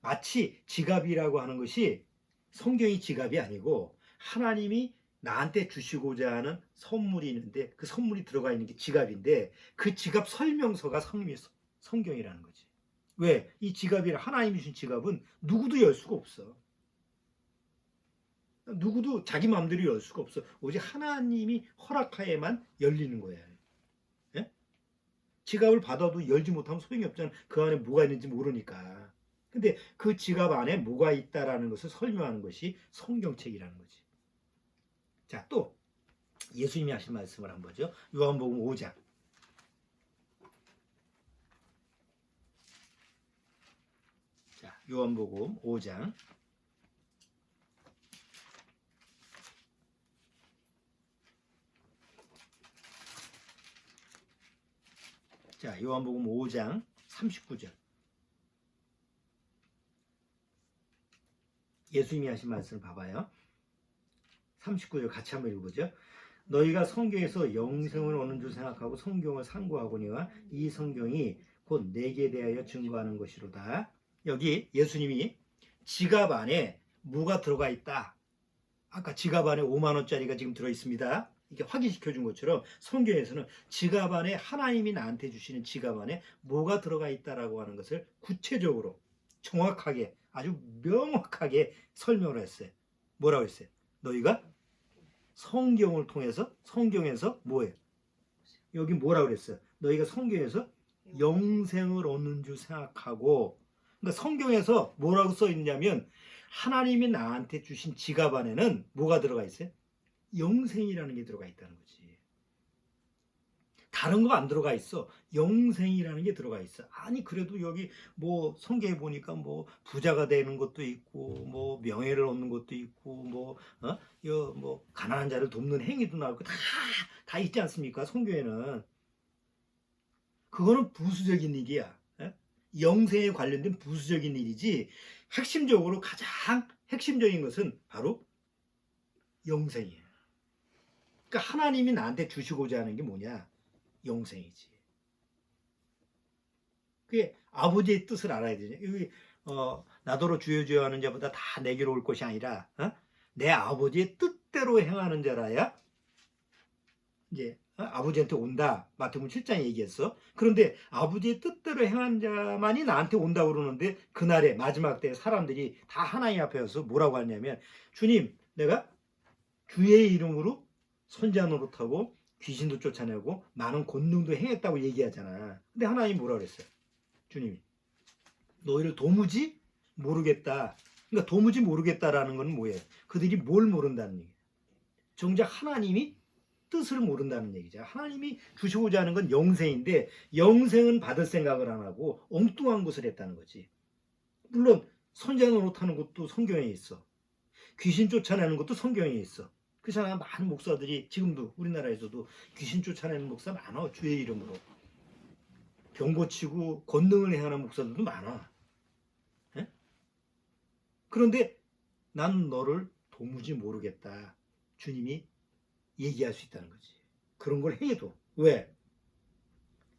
마치 지갑이라고 하는 것이 성경이 지갑이 아니고 하나님이 나한테 주시고자 하는 선물이 있는데 그 선물이 들어가 있는 게 지갑인데 그 지갑 설명서가 성경이라는 거지. 왜? 이 지갑이라 하나님이 주신 지갑은 누구도 열 수가 없어. 누구도 자기 마음대로 열 수가 없어. 오직 하나님이 허락하에만 열리는 거야. 예? 지갑을 받아도 열지 못하면 소용이 없잖아. 그 안에 뭐가 있는지 모르니까. 근데 그 지갑 안에 뭐가 있다라는 것을 설명하는 것이 성경책이라는 거지. 자, 또 예수님이 하신 말씀을 한번 보죠. 요한복음 5장. 자, 요한복음 5장. 자, 요한복음 5장 39절. 예수님이 하신 말씀을 봐봐요. 39절 같이 한번 읽어보죠. 너희가 성경에서 영생을 얻는 줄 생각하고 성경을 상고하거니와 이 성경이 곧 내게 대하여 증거하는 것이로다. 여기 예수님이 지갑 안에 뭐가 들어가 있다. 아까 지갑 안에 5만 원짜리가 지금 들어있습니다. 이게 확인시켜 준 것처럼 성경에서는 지갑 안에 하나님이 나한테 주시는 지갑 안에 뭐가 들어가 있다라고 하는 것을 구체적으로 정확하게 아주 명확하게 설명을 했어요. 뭐라고 했어요? 너희가 성경을 통해서 성경에서 뭐예요? 여기 뭐라고 그랬어요? 너희가 성경에서 영생을 얻는 줄 생각하고, 그러니까 성경에서 뭐라고 써 있냐면 하나님이 나한테 주신 지갑 안에는 뭐가 들어가 있어요? 영생이라는 게 들어가 있다는 거지. 다른 거 안 들어가 있어. 영생이라는 게 들어가 있어. 아니 그래도 여기 뭐 성경에 보니까 뭐 부자가 되는 것도 있고 뭐 명예를 얻는 것도 있고 뭐 가난한 자를 돕는 행위도 나오고 다 있지 않습니까? 성경에는. 그거는 부수적인 일이야. 영생에 관련된 부수적인 일이지 핵심적으로 가장 핵심적인 것은 바로 영생이에요. 그러니까 하나님이 나한테 주시고자 하는 게 뭐냐? 영생이지. 그게 아버지의 뜻을 알아야 되죠. 여기 나더러 주여 주여 하는 자보다 다 내게로 올 것이 아니라 내 아버지의 뜻대로 행하는 자라야 이제 아버지한테 온다. 마태복음 7장에 얘기했어. 그런데 아버지의 뜻대로 행한 자만이 나한테 온다고 그러는데 그날에 마지막 때 사람들이 다 하나님 앞에 와서 뭐라고 하냐면 주님 내가 주의 이름으로 선지자 노릇하고 귀신도 쫓아내고 많은 권능도 행했다고 얘기하잖아. 근데 하나님이 뭐라 그랬어요? 주님이 너희를 도무지 모르겠다. 그러니까 도무지 모르겠다라는 건 뭐예요? 그들이 뭘 모른다는 얘기예요. 정작 하나님이 뜻을 모른다는 얘기죠. 하나님이 주시고자 하는 건 영생인데 영생은 받을 생각을 안 하고 엉뚱한 것을 했다는 거지. 물론 선지자 노릇하는 것도 성경에 있어. 귀신 쫓아내는 것도 성경에 있어. 그렇잖아. 많은 목사들이 지금도 우리나라에서도 귀신 쫓아내는 목사 많아. 주의 이름으로. 병 고치고 권능을 행하는 목사들도 많아. 에? 그런데 난 너를 도무지 모르겠다. 주님이 얘기할 수 있다는 거지. 그런 걸 해도. 왜?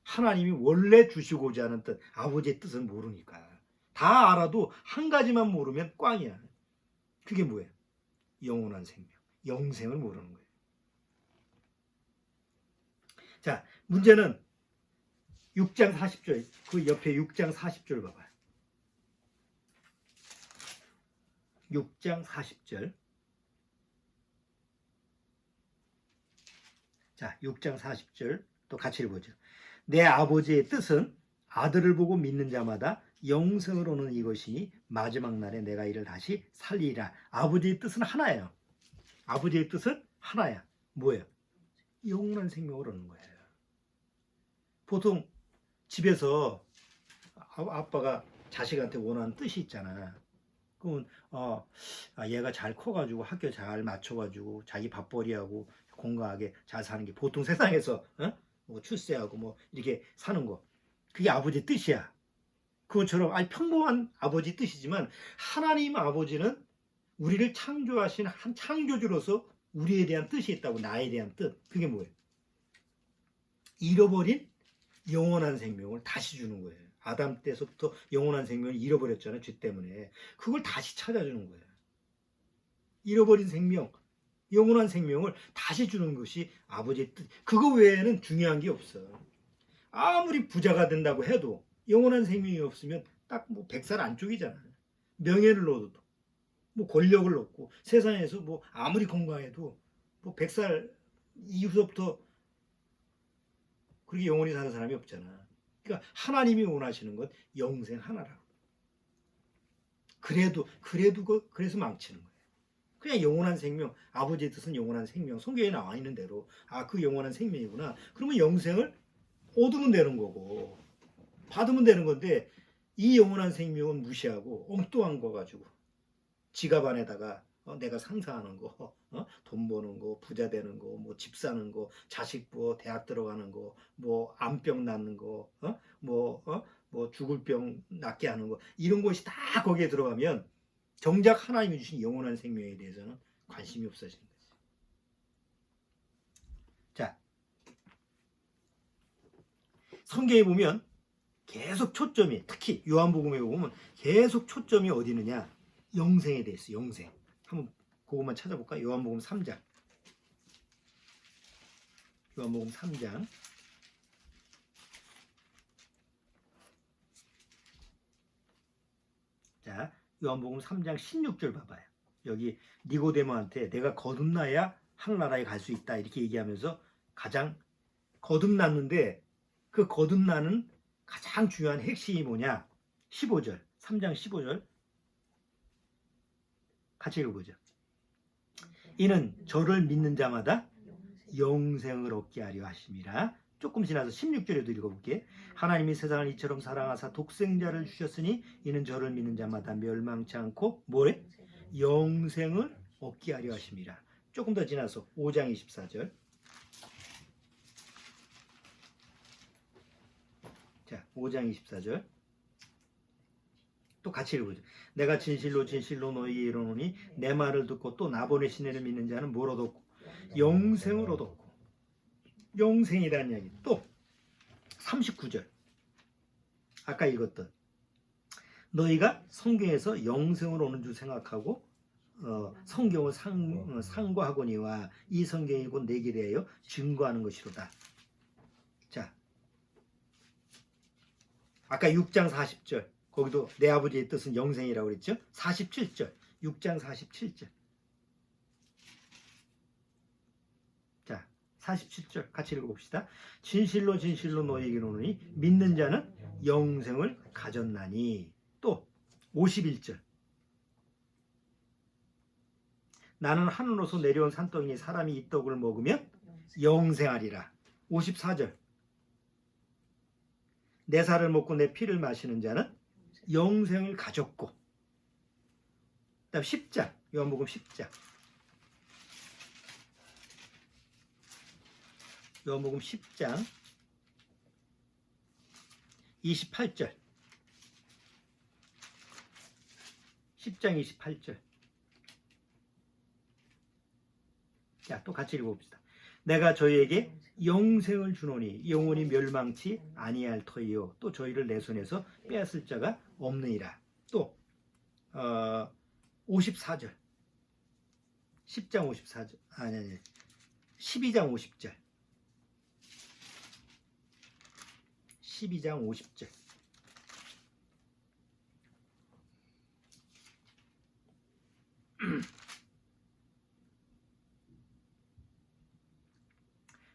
하나님이 원래 주시고자 하는 뜻, 아버지의 뜻을 모르니까. 다 알아도 한 가지만 모르면 꽝이야. 그게 뭐예요? 영원한 생명. 영생을 모르는 거예요. 자, 문제는 6장 40절, 그 옆에 6장 40절 봐봐요. 6장 40절. 자, 6장 40절 또 같이 읽어보죠. 내 아버지의 뜻은 아들을 보고 믿는 자마다 영생을 얻는 이것이니 마지막 날에 내가 이를 다시 살리리라. 아버지의 뜻은 하나예요. 아버지의 뜻은 하나야. 뭐예요? 영원한 생명을 얻는 거예요. 보통 집에서 아빠가 자식한테 원하는 뜻이 있잖아. 그러면 얘가 잘 커가지고 학교 잘 맞춰가지고 자기 밥벌이하고 건강하게 잘 사는 게 보통 세상에서 뭐 출세하고 뭐 이렇게 사는 거. 그게 아버지의 뜻이야. 그것처럼 평범한 아버지 뜻이지만 하나님 아버지는 우리를 창조하신 한 창조주로서 우리에 대한 뜻이 있다고. 나에 대한 뜻. 그게 뭐예요? 잃어버린 영원한 생명을 다시 주는 거예요. 아담 때서부터 영원한 생명을 잃어버렸잖아요. 죄 때문에. 그걸 다시 찾아주는 거예요. 잃어버린 생명, 영원한 생명을 다시 주는 것이 아버지의 뜻. 그거 외에는 중요한 게 없어. 아무리 부자가 된다고 해도 영원한 생명이 없으면 딱 뭐 100살 안쪽이잖아요. 명예를 얻어도 뭐 권력을 얻고 세상에서 뭐 아무리 건강해도 뭐 100살 이후부터 그렇게 영원히 사는 사람이 없잖아. 그러니까 하나님이 원하시는 건 영생 하나라고. 그래서 망치는 거예요. 그냥 영원한 생명, 아버지의 뜻은 영원한 생명. 성경에 나와 있는 대로 그 영원한 생명이구나. 그러면 영생을 얻으면 되는 거고 받으면 되는 건데 이 영원한 생명은 무시하고 엉뚱한 거 가지고 지갑 안에다가 내가 상상하는 거, 돈 버는 거, 부자 되는 거, 뭐 집 사는 거, 자식 부어 대학 들어가는 거, 뭐 암병 낫는 거, 뭐 죽을 병 낫게 하는 거, 이런 것이 다 거기에 들어가면 정작 하나님이 주신 영원한 생명에 대해서는 관심이 없어지는 거죠. 자, 성경에 보면 계속 초점이, 특히 요한복음에 보면 계속 초점이 어디 있느냐? 영생에 대해서. 영생. 한번 그것만 찾아볼까? 요한복음 3장. 요한복음 3장. 자, 요한복음 3장 16절 봐봐요. 여기 니고데모한테 내가 거듭나야 하늘나라에 갈 수 있다 이렇게 얘기하면서 가장 거듭났는데 그 거듭나는 가장 중요한 핵심이 뭐냐? 15절. 3장 15절. 같이 읽어보죠. 이는 저를 믿는 자마다 영생을 얻게 하려 하심이라. 조금 지나서 16절에도 읽어볼게. 하나님이 세상을 이처럼 사랑하사 독생자를 주셨으니 이는 저를 믿는 자마다 멸망치 않고 뭐래? 영생을 얻게 하려 하심이라. 조금 더 지나서 5장 24절. 자, 5장 24절. 또 같이 읽어보죠. 내가 진실로 진실로 너희에게 이르노니 내 말을 듣고 또 나 보내신 이를 믿는 자는 뭘 얻었고? 영생을 얻었고. 영생이라는 이야기. 또 39절. 아까 읽었던 너희가 성경에서 영생을 오는 줄 생각하고 성경을 상고하거니와 이 성경이 곧 내 길이에요 증거하는 것이로다. 자, 아까 6장 40절. 거기도 내 아버지의 뜻은 영생이라고 그랬죠. 47절. 6장 47절. 자, 47절 같이 읽어봅시다. 진실로 진실로 너희에게 이르노니 믿는 자는 영생을 가졌나니. 또 51절. 나는 하늘로서 내려온 산떡이니 사람이 이 떡을 먹으면 영생하리라. 54절. 내 살을 먹고 내 피를 마시는 자는 영생을 가졌고. 그다음 10장. 요한복음 10장. 요한복음 10장 28절. 10장 28절. 자, 또 같이 읽어봅시다. 내가 저희에게 영생을 주노니 영원히 멸망치 아니할 터이요 또 저희를 내 손에서 빼앗을 자가 없느니라. 또 54절. 10장 54절. 아니 12장 50절. 12장 50절.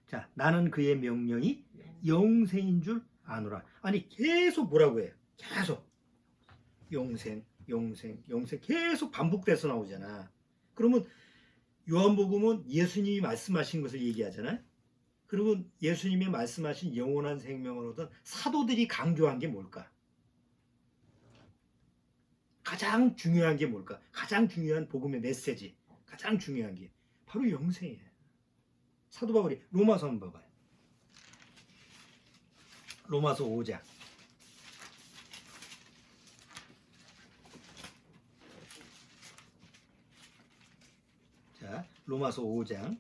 자, 나는 그의 명령이 영생인 줄 아노라. 아니 계속 뭐라고 해요? 계속 영생, 영생, 영생 계속 반복돼서 나오잖아. 그러면 요한복음은 예수님이 말씀하신 것을 얘기하잖아요. 그러면 예수님이 말씀하신 영원한 생명을 얻은 사도들이 강조한 게 뭘까? 가장 중요한 게 뭘까? 가장 중요한 복음의 메시지, 가장 중요한 게 바로 영생이에요. 사도 바울이 로마서 한번 봐봐요. 로마서 5장. 자, 로마서 5장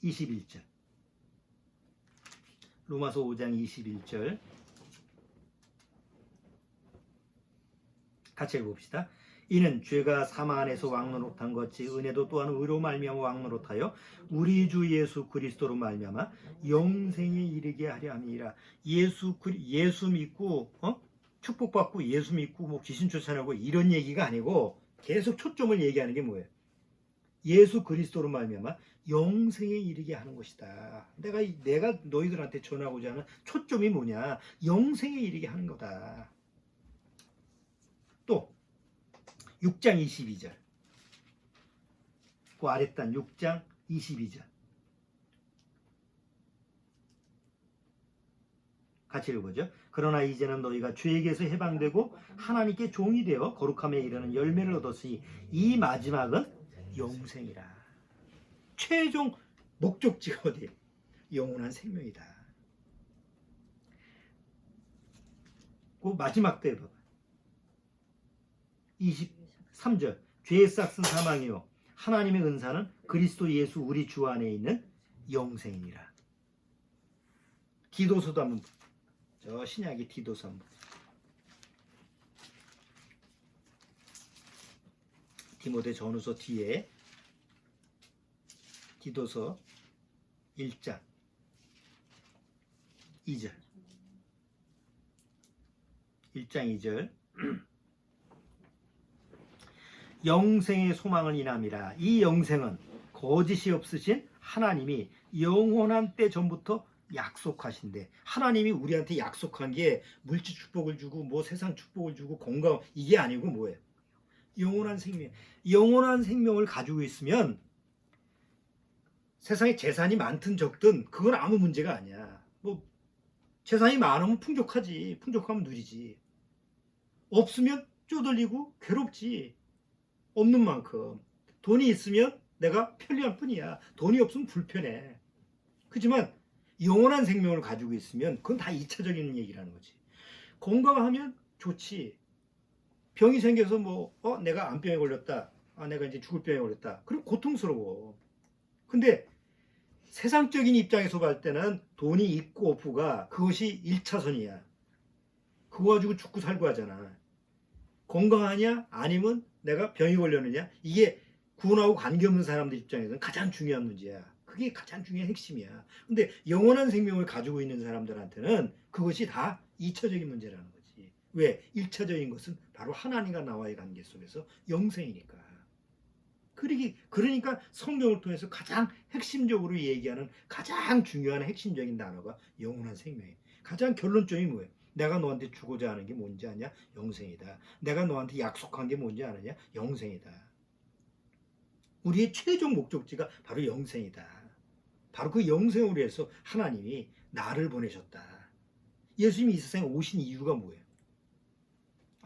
21절. 로마서 5장 21절. 같이 읽어봅시다. 이는 죄가 사망 안에서 왕노릇한 것이 은혜도 또한 의로 말미암아 왕노릇하여 우리 주 예수 그리스도로 말미암아 영생에 이르게 하려 함이라. 예수 믿고 축복받고 예수 믿고 뭐 귀신 쫓아내고 이런 얘기가 아니고 계속 초점을 얘기하는 게 뭐예요? 예수 그리스도로 말미암아 영생에 이르게 하는 것이다. 내가 너희들한테 전하고자 하는 초점이 뭐냐? 영생에 이르게 하는 거다. 또 6장 22절. 그 아랫단 6장 22절. 같이 읽어보죠. 그러나 이제는 너희가 죄에게서 해방되고 하나님께 종이 되어 거룩함에 이르는 열매를 얻었으니 이 마지막은 영생이라. 최종 목적지가 어디? 영원한 생명이다. 그 마지막 때 봐봐. 23절. 죄의 싹은 사망이요 하나님의 은사는 그리스도 예수 우리 주 안에 있는 영생이니라. 디도서도 한번 저 신약의 디도서 한번. 디모데 전후서 뒤에 디도서 1장 2절 1장 2절 영생의 소망을 인함이라. 이 영생은 거짓이 없으신 하나님이 영원한 때 전부터 약속하신데, 하나님이 우리한테 약속한 게 물질 축복을 주고 뭐 세상 축복을 주고 건강, 이게 아니고 뭐예요? 영원한 생명. 영원한 생명을 가지고 있으면 세상에 재산이 많든 적든 그건 아무 문제가 아니야. 뭐 재산이 많으면 풍족하지, 풍족하면 누리지. 없으면 쪼들리고 괴롭지. 없는 만큼. 돈이 있으면 내가 편리할 뿐이야. 돈이 없으면 불편해. 그렇지만 영원한 생명을 가지고 있으면 그건 다 2차적인 얘기라는 거지. 건강하면 좋지. 병이 생겨서 내가 암병에 걸렸다. 내가 이제 죽을 병에 걸렸다. 그럼 고통스러워. 근데 세상적인 입장에서 볼 때는 돈이 있고 없고가 그것이 1차선이야. 그거 가지고 죽고 살고 하잖아. 건강하냐? 아니면 내가 병이 걸렸느냐? 이게 구원하고 관계없는 사람들 입장에서는 가장 중요한 문제야. 그게 가장 중요한 핵심이야. 근데 영원한 생명을 가지고 있는 사람들한테는 그것이 다 2차적인 문제라는 거지. 왜? 1차적인 것은 바로 하나님과 나와의 관계 속에서 영생이니까. 그러니까 성경을 통해서 가장 핵심적으로 얘기하는 가장 중요한 핵심적인 단어가 영원한 생명이에요. 가장 결론적인 뭐예요? 내가 너한테 주고자 하는 게 뭔지 아냐? 영생이다. 내가 너한테 약속한 게 뭔지 아느냐? 영생이다. 우리의 최종 목적지가 바로 영생이다. 바로 그 영생을 위해서 하나님이 나를 보내셨다. 예수님이 이 세상에 오신 이유가 뭐예요?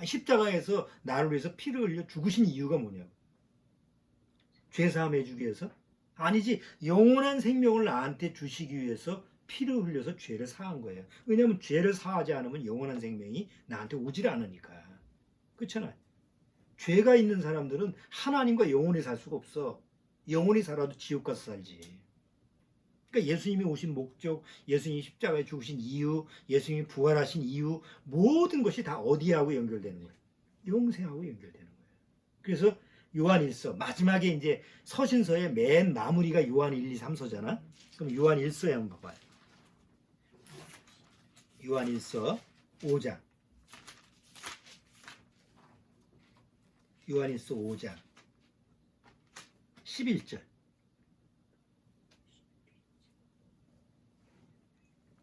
십자가에서 나를 위해서 피를 흘려 죽으신 이유가 뭐냐고. 죄사함 해주기 위해서? 아니지. 영원한 생명을 나한테 주시기 위해서 피를 흘려서 죄를 사한 거예요. 왜냐하면 죄를 사하지 않으면 영원한 생명이 나한테 오질 않으니까. 그렇잖아요. 죄가 있는 사람들은 하나님과 영원히 살 수가 없어. 영원히 살아도 지옥 가서 살지. 그러니까 예수님이 오신 목적, 예수님이 십자가에 죽으신 이유, 예수님이 부활하신 이유, 모든 것이 다 어디하고 연결되는 거예요? 영생하고 연결되는 거예요. 그래서 요한 1서 마지막에 이제 서신서의 맨 마무리가 요한 1, 2, 3서잖아. 그럼 요한 1서에 한번 봐봐요. 요한 1서 5장. 요한 1서 5장 11절.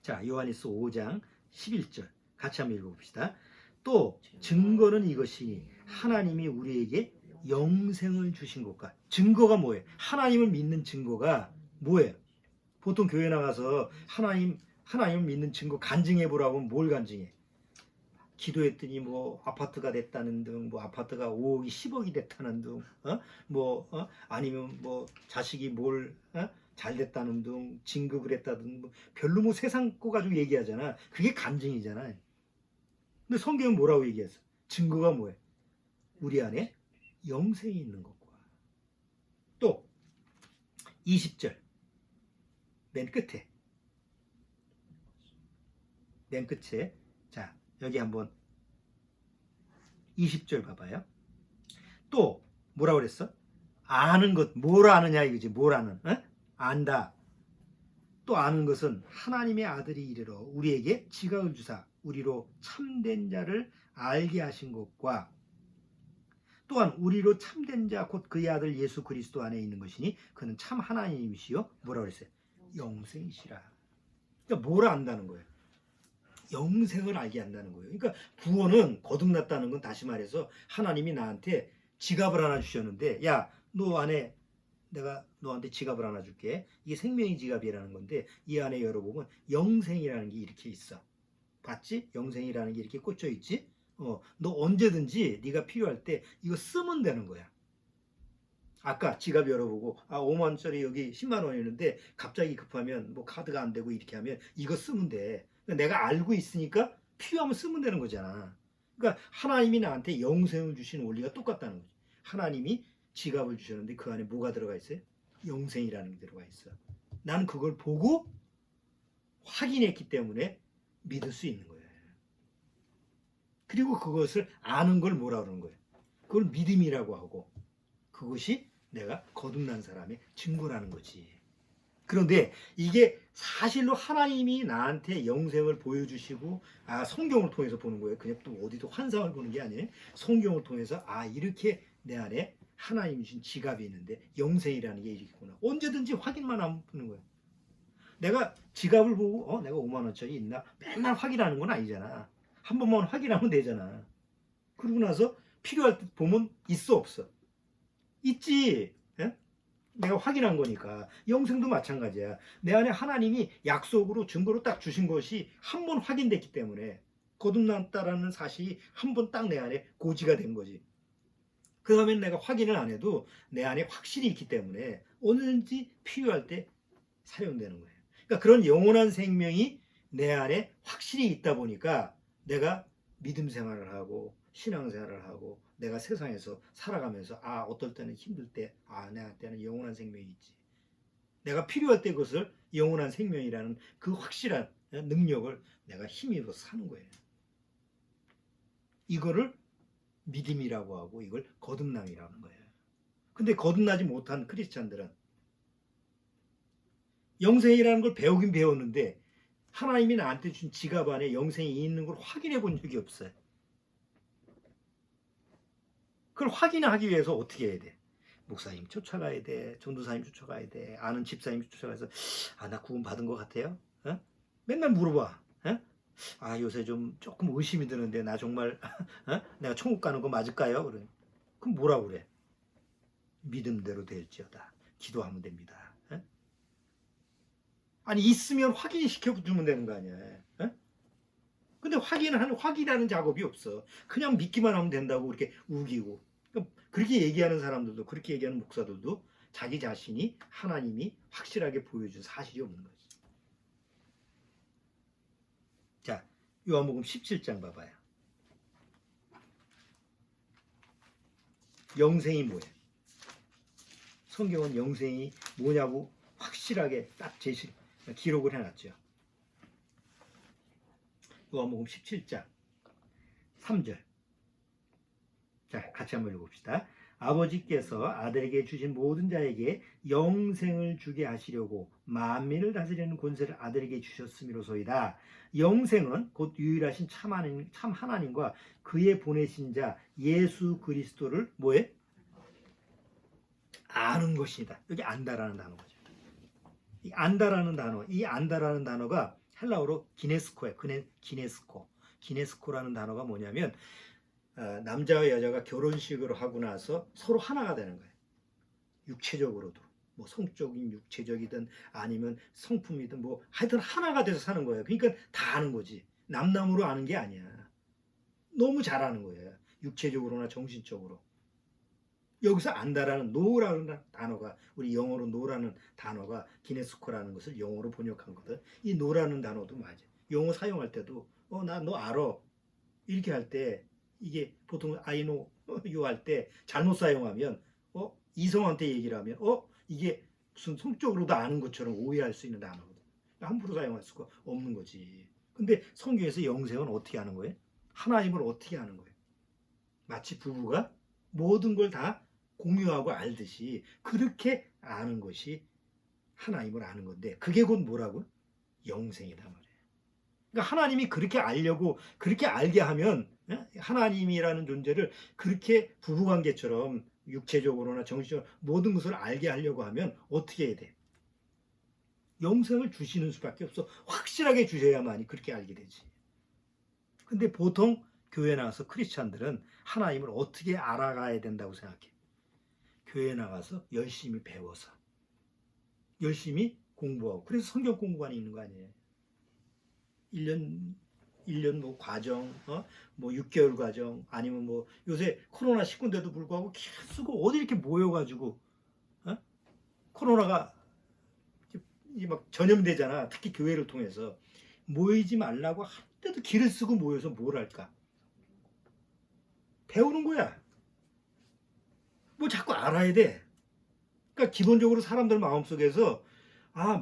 자, 요한 1서 5장 11절 같이 한번 읽어봅시다. 또 증거는 이것이 하나님이 우리에게 영생을 주신 것과. 증거가 뭐예요? 하나님을 믿는 증거가 뭐예요? 보통 교회 나가서 하나님을 믿는 증거 간증해 보라고 하면 뭘 간증해? 기도했더니 아파트가 됐다는 등, 아파트가 5억이 10억이 됐다는 등, 아니면 자식이 잘 됐다는 등, 진급을 했다든, 별로 세상 거 가지고 얘기하잖아. 그게 간증이잖아. 근데 성경은 뭐라고 얘기했어? 증거가 뭐예요? 우리 안에 영생이 있는 것과. 또 20절 맨 끝에 자, 여기 한번 20절 봐봐요. 또 뭐라 그랬어? 아는 것, 뭘 아느냐 이거지. 뭘 아는? 안다. 또 아는 것은 하나님의 아들이 이르러 우리에게 지각을 주사 우리로 참된 자를 알게 하신 것과, 또한 우리로 참된 자 곧 그의 아들 예수 그리스도 안에 있는 것이니 그는 참 하나님이시요 뭐라 그랬어요? 영생이시라. 그러니까 뭘 안다는 거예요? 영생을 알게 한다는 거예요. 그러니까 구원은 거듭났다는 건 다시 말해서 하나님이 나한테 지갑을 하나 주셨는데, 야, 너 안에 내가 너한테 지갑을 하나 줄게. 이게 생명의 지갑이라는 건데 이 안에 열어보면 영생이라는 게 이렇게 있어. 봤지? 영생이라는 게 이렇게 꽂혀 있지? 너 언제든지 네가 필요할 때 이거 쓰면 되는 거야. 아까 지갑 열어보고 5만 원짜리 여기 10만 원이었는데 갑자기 급하면 뭐 카드가 안 되고 이렇게 하면 이거 쓰면 돼. 그러니까 내가 알고 있으니까 필요하면 쓰면 되는 거잖아. 그러니까 하나님이 나한테 영생을 주신 원리가 똑같다는 거지. 하나님이 지갑을 주셨는데 그 안에 뭐가 들어가 있어요? 영생이라는 게 들어가 있어. 나는 그걸 보고 확인했기 때문에 믿을 수 있는 거예요. 그리고 그것을 아는 걸 뭐라 그러는 거예요? 그걸 믿음이라고 하고 그것이 내가 거듭난 사람의 증거라는 거지. 그런데 이게 사실로 하나님이 나한테 영생을 보여주시고 성경을 통해서 보는 거예요. 그냥 또 어디도 환상을 보는 게 아니에요. 성경을 통해서 이렇게 내 안에 하나님이 주신 지갑이 있는데 영생이라는 게 이렇구나. 언제든지 확인만 하면 되는 거예요. 내가 지갑을 보고 내가 5만 원짜리 있나 맨날 확인하는 건 아니잖아. 한 번만 확인하면 되잖아. 그러고 나서 필요할 때 보면 있어 없어? 있지. 예? 내가 확인한 거니까. 영생도 마찬가지야. 내 안에 하나님이 약속으로 증거로 딱 주신 것이 한 번 확인됐기 때문에 거듭났다라는 사실이 한 번 딱 내 안에 고지가 된 거지. 그 다음에 내가 확인을 안 해도 내 안에 확실히 있기 때문에 언제든지 필요할 때 사용되는 거예요. 그러니까 그런 영원한 생명이 내 안에 확실히 있다 보니까 내가 믿음 생활을 하고 신앙 생활을 하고 내가 세상에서 살아가면서 어떨 때는 힘들 때 내한테는 영원한 생명이 있지. 내가 필요할 때 그것을 영원한 생명이라는 그 확실한 능력을 내가 힘입어 사는 거예요. 이거를 믿음이라고 하고 이걸 거듭남이라는 거예요. 근데 거듭나지 못한 크리스찬들은 영생이라는 걸 배우긴 배웠는데 하나님이 나한테 준 지갑 안에 영생이 있는 걸 확인해 본 적이 없어요. 그걸 확인하기 위해서 어떻게 해야 돼? 목사님 쫓아가야 돼. 전도사님 쫓아가야 돼. 아는 집사님 쫓아가서 나 구원 받은 것 같아요? 맨날 물어봐. 요새 좀 조금 의심이 드는데 나 정말 내가 천국 가는 거 맞을까요? 그래. 그럼 뭐라 그래? 믿음대로 될지어다. 기도하면 됩니다. 아니 있으면 확인시켜 주면 되는 거 아니야. 근데 확인하는 작업이 없어. 그냥 믿기만 하면 된다고 그렇게 우기고. 그렇게 얘기하는 사람들도, 그렇게 얘기하는 목사들도 자기 자신이 하나님이 확실하게 보여준 사실이 없는 거지. 자, 요한복음 17장 봐봐요. 영생이 뭐예요? 성경은 영생이 뭐냐고 확실하게 딱 기록을 해놨죠. 요한복음 17장 3절. 자, 같이 한번 읽어봅시다. 아버지께서 아들에게 주신 모든 자에게 영생을 주게 하시려고 만민을 다스리는 권세를 아들에게 주셨음이로소이다. 영생은 곧 유일하신 참 하나님과 그의 보내신 자 예수 그리스도를 뭐해? 아는 것이다. 여기 안다라는 단어죠. 이 안다라는 단어가 헬라어로 기네스코예요. 기네스코라는 단어가 뭐냐면 남자와 여자가 결혼식을 하고 나서 서로 하나가 되는 거예요. 육체적으로도 뭐 성적인 육체적이든 아니면 성품이든 뭐 하여튼 하나가 돼서 사는 거예요. 그러니까 다 아는 거지. 남남으로 아는 게 아니야. 너무 잘 아는 거예요. 육체적으로나 정신적으로. 여기서 안다라는 노라는 단어가 우리 영어로 노라는 단어가 기네스코라는 것을 영어로 번역한 거든. 이 노라는 단어도 맞아. 영어 사용할 때도 나 너 알아 이렇게 할 때 이게 보통 I know you 할 때 잘못 사용하면 이성한테 얘기를 하면 이게 무슨 성적으로도 아는 것처럼 오해할 수 있는 단어거든. 함부로 사용할 수가 없는 거지. 근데 성경에서 영생은 어떻게 하는 거예요? 하나님을 어떻게 하는 거예요? 마치 부부가 모든 걸 다 공유하고 알듯이 그렇게 아는 것이 하나님을 아는 건데 그게 곧 뭐라고? 영생이다 말이에요. 그러니까 하나님이 그렇게 알려고 그렇게 알게 하면 하나님이라는 존재를 그렇게 부부관계처럼 육체적으로나 정신적으로 모든 것을 알게 하려고 하면 어떻게 해야 돼? 영생을 주시는 수밖에 없어. 확실하게 주셔야만이 그렇게 알게 되지. 근데 보통 교회 나와서 크리스찬들은 하나님을 어떻게 알아가야 된다고 생각해? 교회 나가서 열심히 배워서 열심히 공부하고 그래서 성경 공부관이 있는 거 아니에요. 1년 뭐 과정, 뭐 6개월 과정 아니면 뭐 요새 코로나19인데도 불구하고 계속 어디 이렇게 모여가지고 코로나가 이제 막 전염되잖아. 특히 교회를 통해서 모이지 말라고 할 때도 길을 쓰고 모여서 뭘 할까? 배우는 거야. 뭐 자꾸 알아야 돼. 그러니까 기본적으로 사람들 마음속에서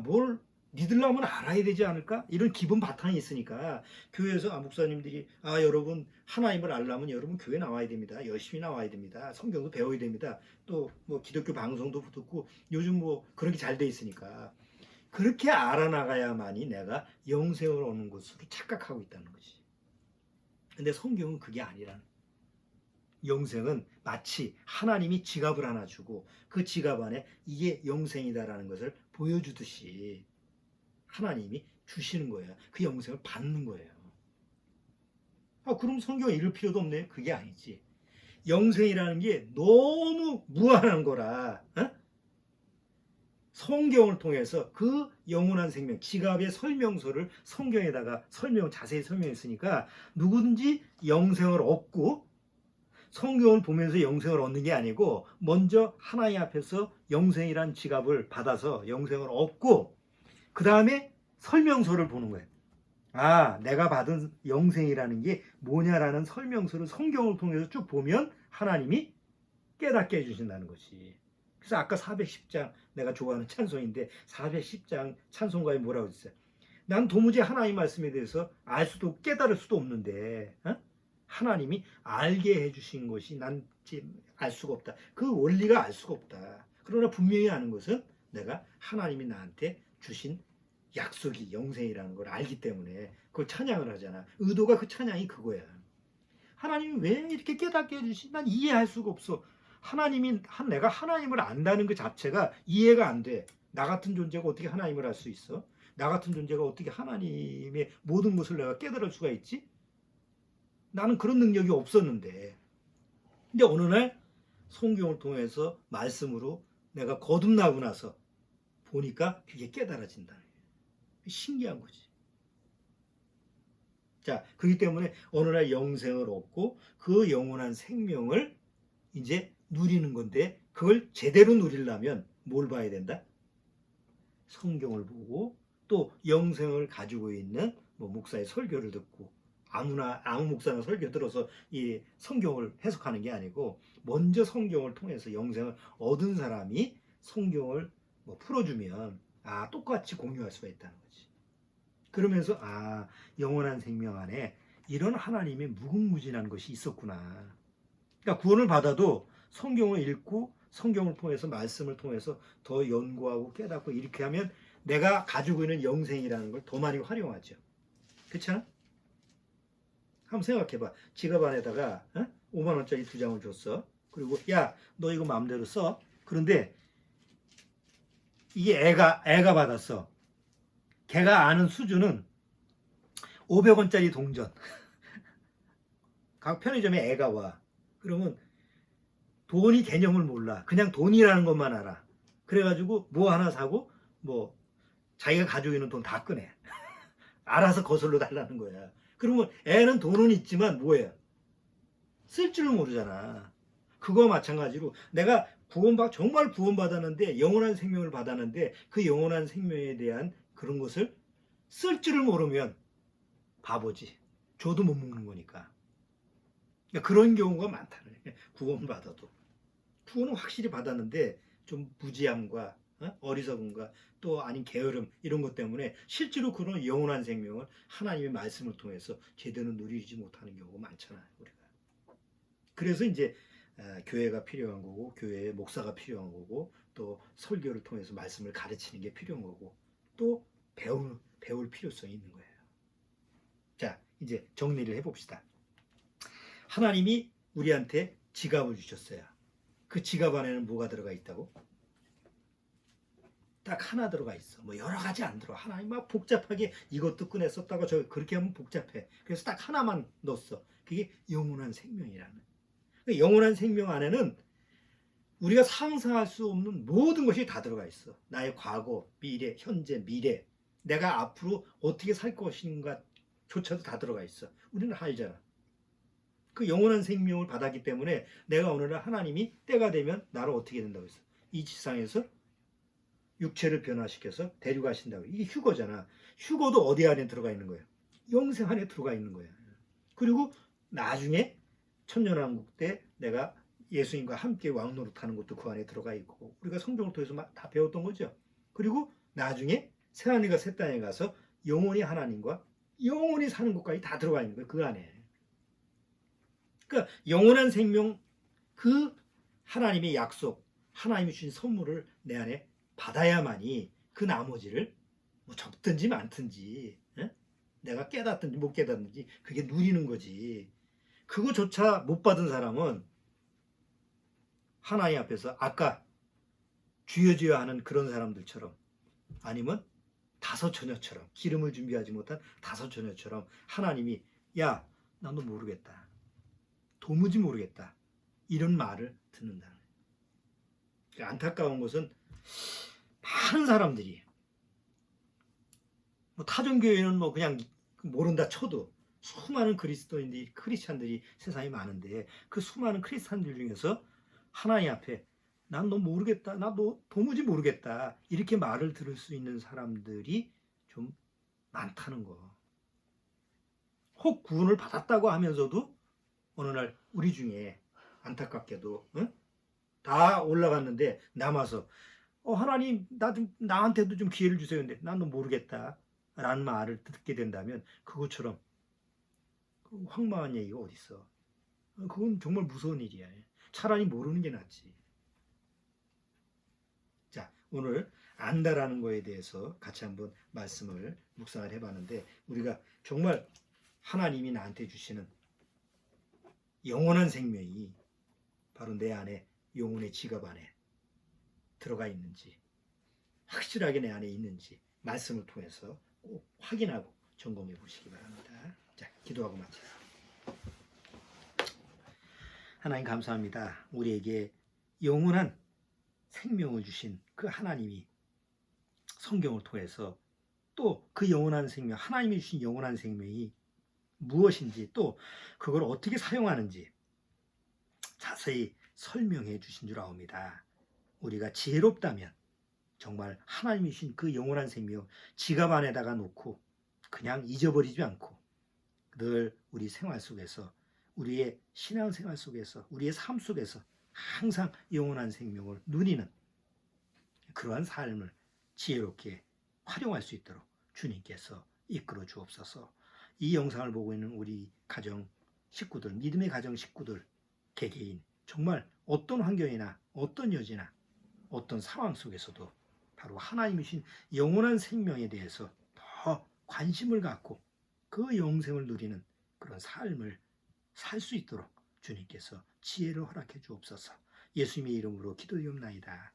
뭘 믿으려면 알아야 되지 않을까? 이런 기본 바탕이 있으니까 교회에서 목사님들이 여러분 하나님을 알려면 여러분 교회 나와야 됩니다. 열심히 나와야 됩니다. 성경도 배워야 됩니다. 또 뭐 기독교 방송도 듣고 요즘 뭐 그렇게 잘 돼 있으니까 그렇게 알아나가야만이 내가 영생을 얻는 것으로 착각하고 있다는 거지. 근데 성경은 그게 아니라는 거야. 영생은 마치 하나님이 지갑을 하나 주고 그 지갑 안에 이게 영생이다라는 것을 보여주듯이 하나님이 주시는 거예요. 그 영생을 받는 거예요. 그럼 성경을 읽을 필요도 없네. 그게 아니지. 영생이라는 게 너무 무한한 거라 성경을 통해서 그 영원한 생명, 지갑의 설명서를 성경에다가 자세히 설명했으니까 누구든지 영생을 얻고 성경을 보면서 영생을 얻는 게 아니고 먼저 하나님 앞에서 영생이란 지갑을 받아서 영생을 얻고 그 다음에 설명서를 보는 거예요. 내가 받은 영생이라는 게 뭐냐라는 설명서를 성경을 통해서 쭉 보면 하나님이 깨닫게 해주신다는 것이. 그래서 아까 410장 내가 좋아하는 찬송인데 410장 찬송가에 뭐라고 했어요? 난 도무지 하나님 말씀에 대해서 알 수도 깨달을 수도 없는데 하나님이 알게 해주신 것이 난 알 수가 없다. 그 원리가 알 수가 없다. 그러나 분명히 아는 것은 내가 하나님이 나한테 주신 약속이 영생이라는 걸 알기 때문에 그걸 찬양을 하잖아. 의도가 그 찬양이 그거야. 하나님이 왜 이렇게 깨닫게 해주시? 난 이해할 수가 없어. 내가 하나님을 안다는 그 자체가 이해가 안 돼. 나 같은 존재가 어떻게 하나님을 알 수 있어? 나 같은 존재가 어떻게 하나님의 모든 것을 내가 깨달을 수가 있지? 나는 그런 능력이 없었는데. 근데 어느 날 성경을 통해서 말씀으로 내가 거듭나고 나서 보니까 그게 깨달아진다는 거예요. 신기한 거지. 자, 그렇기 때문에 어느 날 영생을 얻고 그 영원한 생명을 이제 누리는 건데 그걸 제대로 누리려면 뭘 봐야 된다? 성경을 보고 또 영생을 가지고 있는 목사의 설교를 듣고 아무 목사나 설교 들어서 이 성경을 해석하는 게 아니고 먼저 성경을 통해서 영생을 얻은 사람이 성경을 풀어주면 똑같이 공유할 수가 있다는 거지. 그러면서 영원한 생명 안에 이런 하나님의 무궁무진한 것이 있었구나. 그러니까 구원을 받아도 성경을 읽고 성경을 통해서 말씀을 통해서 더 연구하고 깨닫고 이렇게 하면 내가 가지고 있는 영생이라는 걸 더 많이 활용하죠. 그렇잖아? 한번 생각해봐. 지갑 안에다가 5만 원짜리 2장을 줬어. 그리고 너 이거 마음대로 써. 그런데 이게 애가 받았어. 걔가 아는 수준은 500원짜리 동전. 각 편의점에 애가 와. 그러면 돈이 개념을 몰라. 그냥 돈이라는 것만 알아. 그래가지고 뭐 하나 사고 자기가 가지고 있는 돈 다 꺼내. 알아서 거슬러 달라는 거야. 그러면 애는 돈은 있지만 뭐예요? 쓸 줄을 모르잖아. 그거와 마찬가지로 내가 정말 구원받았는데 영원한 생명을 받았는데 그 영원한 생명에 대한 그런 것을 쓸 줄을 모르면 바보지. 줘도 못 먹는 거니까. 그러니까 그런 경우가 많다는 거예요. 구원받아도. 구원은 확실히 받았는데 좀 무지함과 어리석음과 또 아닌 게으름 이런 것 때문에 실제로 그런 영원한 생명을 하나님의 말씀을 통해서 제대로 누리지 못하는 경우가 많잖아요. 우리가. 그래서 이제 교회가 필요한 거고 교회에 목사가 필요한 거고 또 설교를 통해서 말씀을 가르치는 게 필요한 거고 또 배울 필요성이 있는 거예요. 자, 이제 정리를 해봅시다. 하나님이 우리한테 지갑을 주셨어요. 그 지갑 안에는 뭐가 들어가 있다고? 딱 하나 들어가 있어. 여러 가지 안 들어. 하나님 막 복잡하게 이것도 꺼내 썼다가 그렇게 하면 복잡해. 그래서 딱 하나만 넣었어. 그게 영원한 생명이라는. 그러니까 영원한 생명 안에는 우리가 상상할 수 없는 모든 것이 다 들어가 있어. 나의 과거, 미래, 현재, 미래. 내가 앞으로 어떻게 살 것인가 조차도 다 들어가 있어. 우리는 알잖아. 그 영원한 생명을 받았기 때문에 내가 어느 날 하나님이 때가 되면 나를 어떻게 된다고 했어? 이 지상에서 육체를 변화시켜서 데려가신다고. 이게 휴거잖아. 휴거도 어디 안에 들어가 있는 거예요? 영생 안에 들어가 있는 거예요. 그리고 나중에 천년왕국 때 내가 예수님과 함께 왕노릇하는 것도 그 안에 들어가 있고, 우리가 성경을 통해서 다 배웠던 거죠. 그리고 나중에 새하늘과 새 땅에 가서 영원히 하나님과 영원히 사는 것까지 다 들어가 있는 거예요. 그 안에. 그러니까 영원한 생명, 그 하나님의 약속, 하나님이 주신 선물을 내 안에 받아야만이 그 나머지를 뭐 적든지 많든지, 내가 깨닫든지 못 깨닫든지 그게 누리는 거지. 그거조차 못 받은 사람은 하나님 앞에서 아까 주여 하는 그런 사람들처럼, 아니면 다섯 처녀처럼, 기름을 준비하지 못한 다섯 처녀처럼 하나님이 야, 나 너 모르겠다, 도무지 모르겠다, 이런 말을 듣는다. 안타까운 것은 많은 사람들이 뭐 타종교회는 뭐 그냥 모른다 쳐도 수많은 그리스도인들이, 크리스찬들이 세상에 많은데, 그 수많은 크리스찬들 중에서 하나님 앞에 난 너 모르겠다, 나 너 도무지 모르겠다, 이렇게 말을 들을 수 있는 사람들이 좀 많다는 거. 혹 구원을 받았다고 하면서도 어느 날 우리 중에 안타깝게도 다 올라갔는데 남아서 하나님 나한테도 좀 기회를 주세요. 근데 난 너 모르겠다 라는 말을 듣게 된다면 그것처럼 황망한 얘기가 어디 있어. 그건 정말 무서운 일이야. 차라리 모르는 게 낫지. 자, 오늘 안다라는 거에 대해서 같이 한번 말씀을 묵상을 해봤는데, 우리가 정말 하나님이 나한테 주시는 영원한 생명이 바로 내 안에, 영혼의 지갑 안에 들어가 있는지, 확실하게 내 안에 있는지 말씀을 통해서 꼭 확인하고 점검해 보시기 바랍니다. 자, 기도하고 마치겠습니다. 하나님 감사합니다. 우리에게 영원한 생명을 주신 그 하나님이 성경을 통해서 또 그 영원한 생명, 하나님이 주신 영원한 생명이 무엇인지, 또 그걸 어떻게 사용하는지 자세히 설명해 주신 줄 아옵니다. 우리가 지혜롭다면 정말 하나님이 주신 그 영원한 생명 지갑 안에다가 놓고 그냥 잊어버리지 않고 늘 우리 생활 속에서, 우리의 신앙생활 속에서, 우리의 삶 속에서 항상 영원한 생명을 누리는 그러한 삶을 지혜롭게 활용할 수 있도록 주님께서 이끌어 주옵소서. 이 영상을 보고 있는 우리 가정 식구들, 믿음의 가정 식구들, 개개인 정말 어떤 환경이나 어떤 여지나 어떤 상황 속에서도 바로 하나님이 주신 영원한 생명에 대해서 더 관심을 갖고 그 영생을 누리는 그런 삶을 살 수 있도록 주님께서 지혜를 허락해 주옵소서. 예수님의 이름으로 기도드리옵나이다.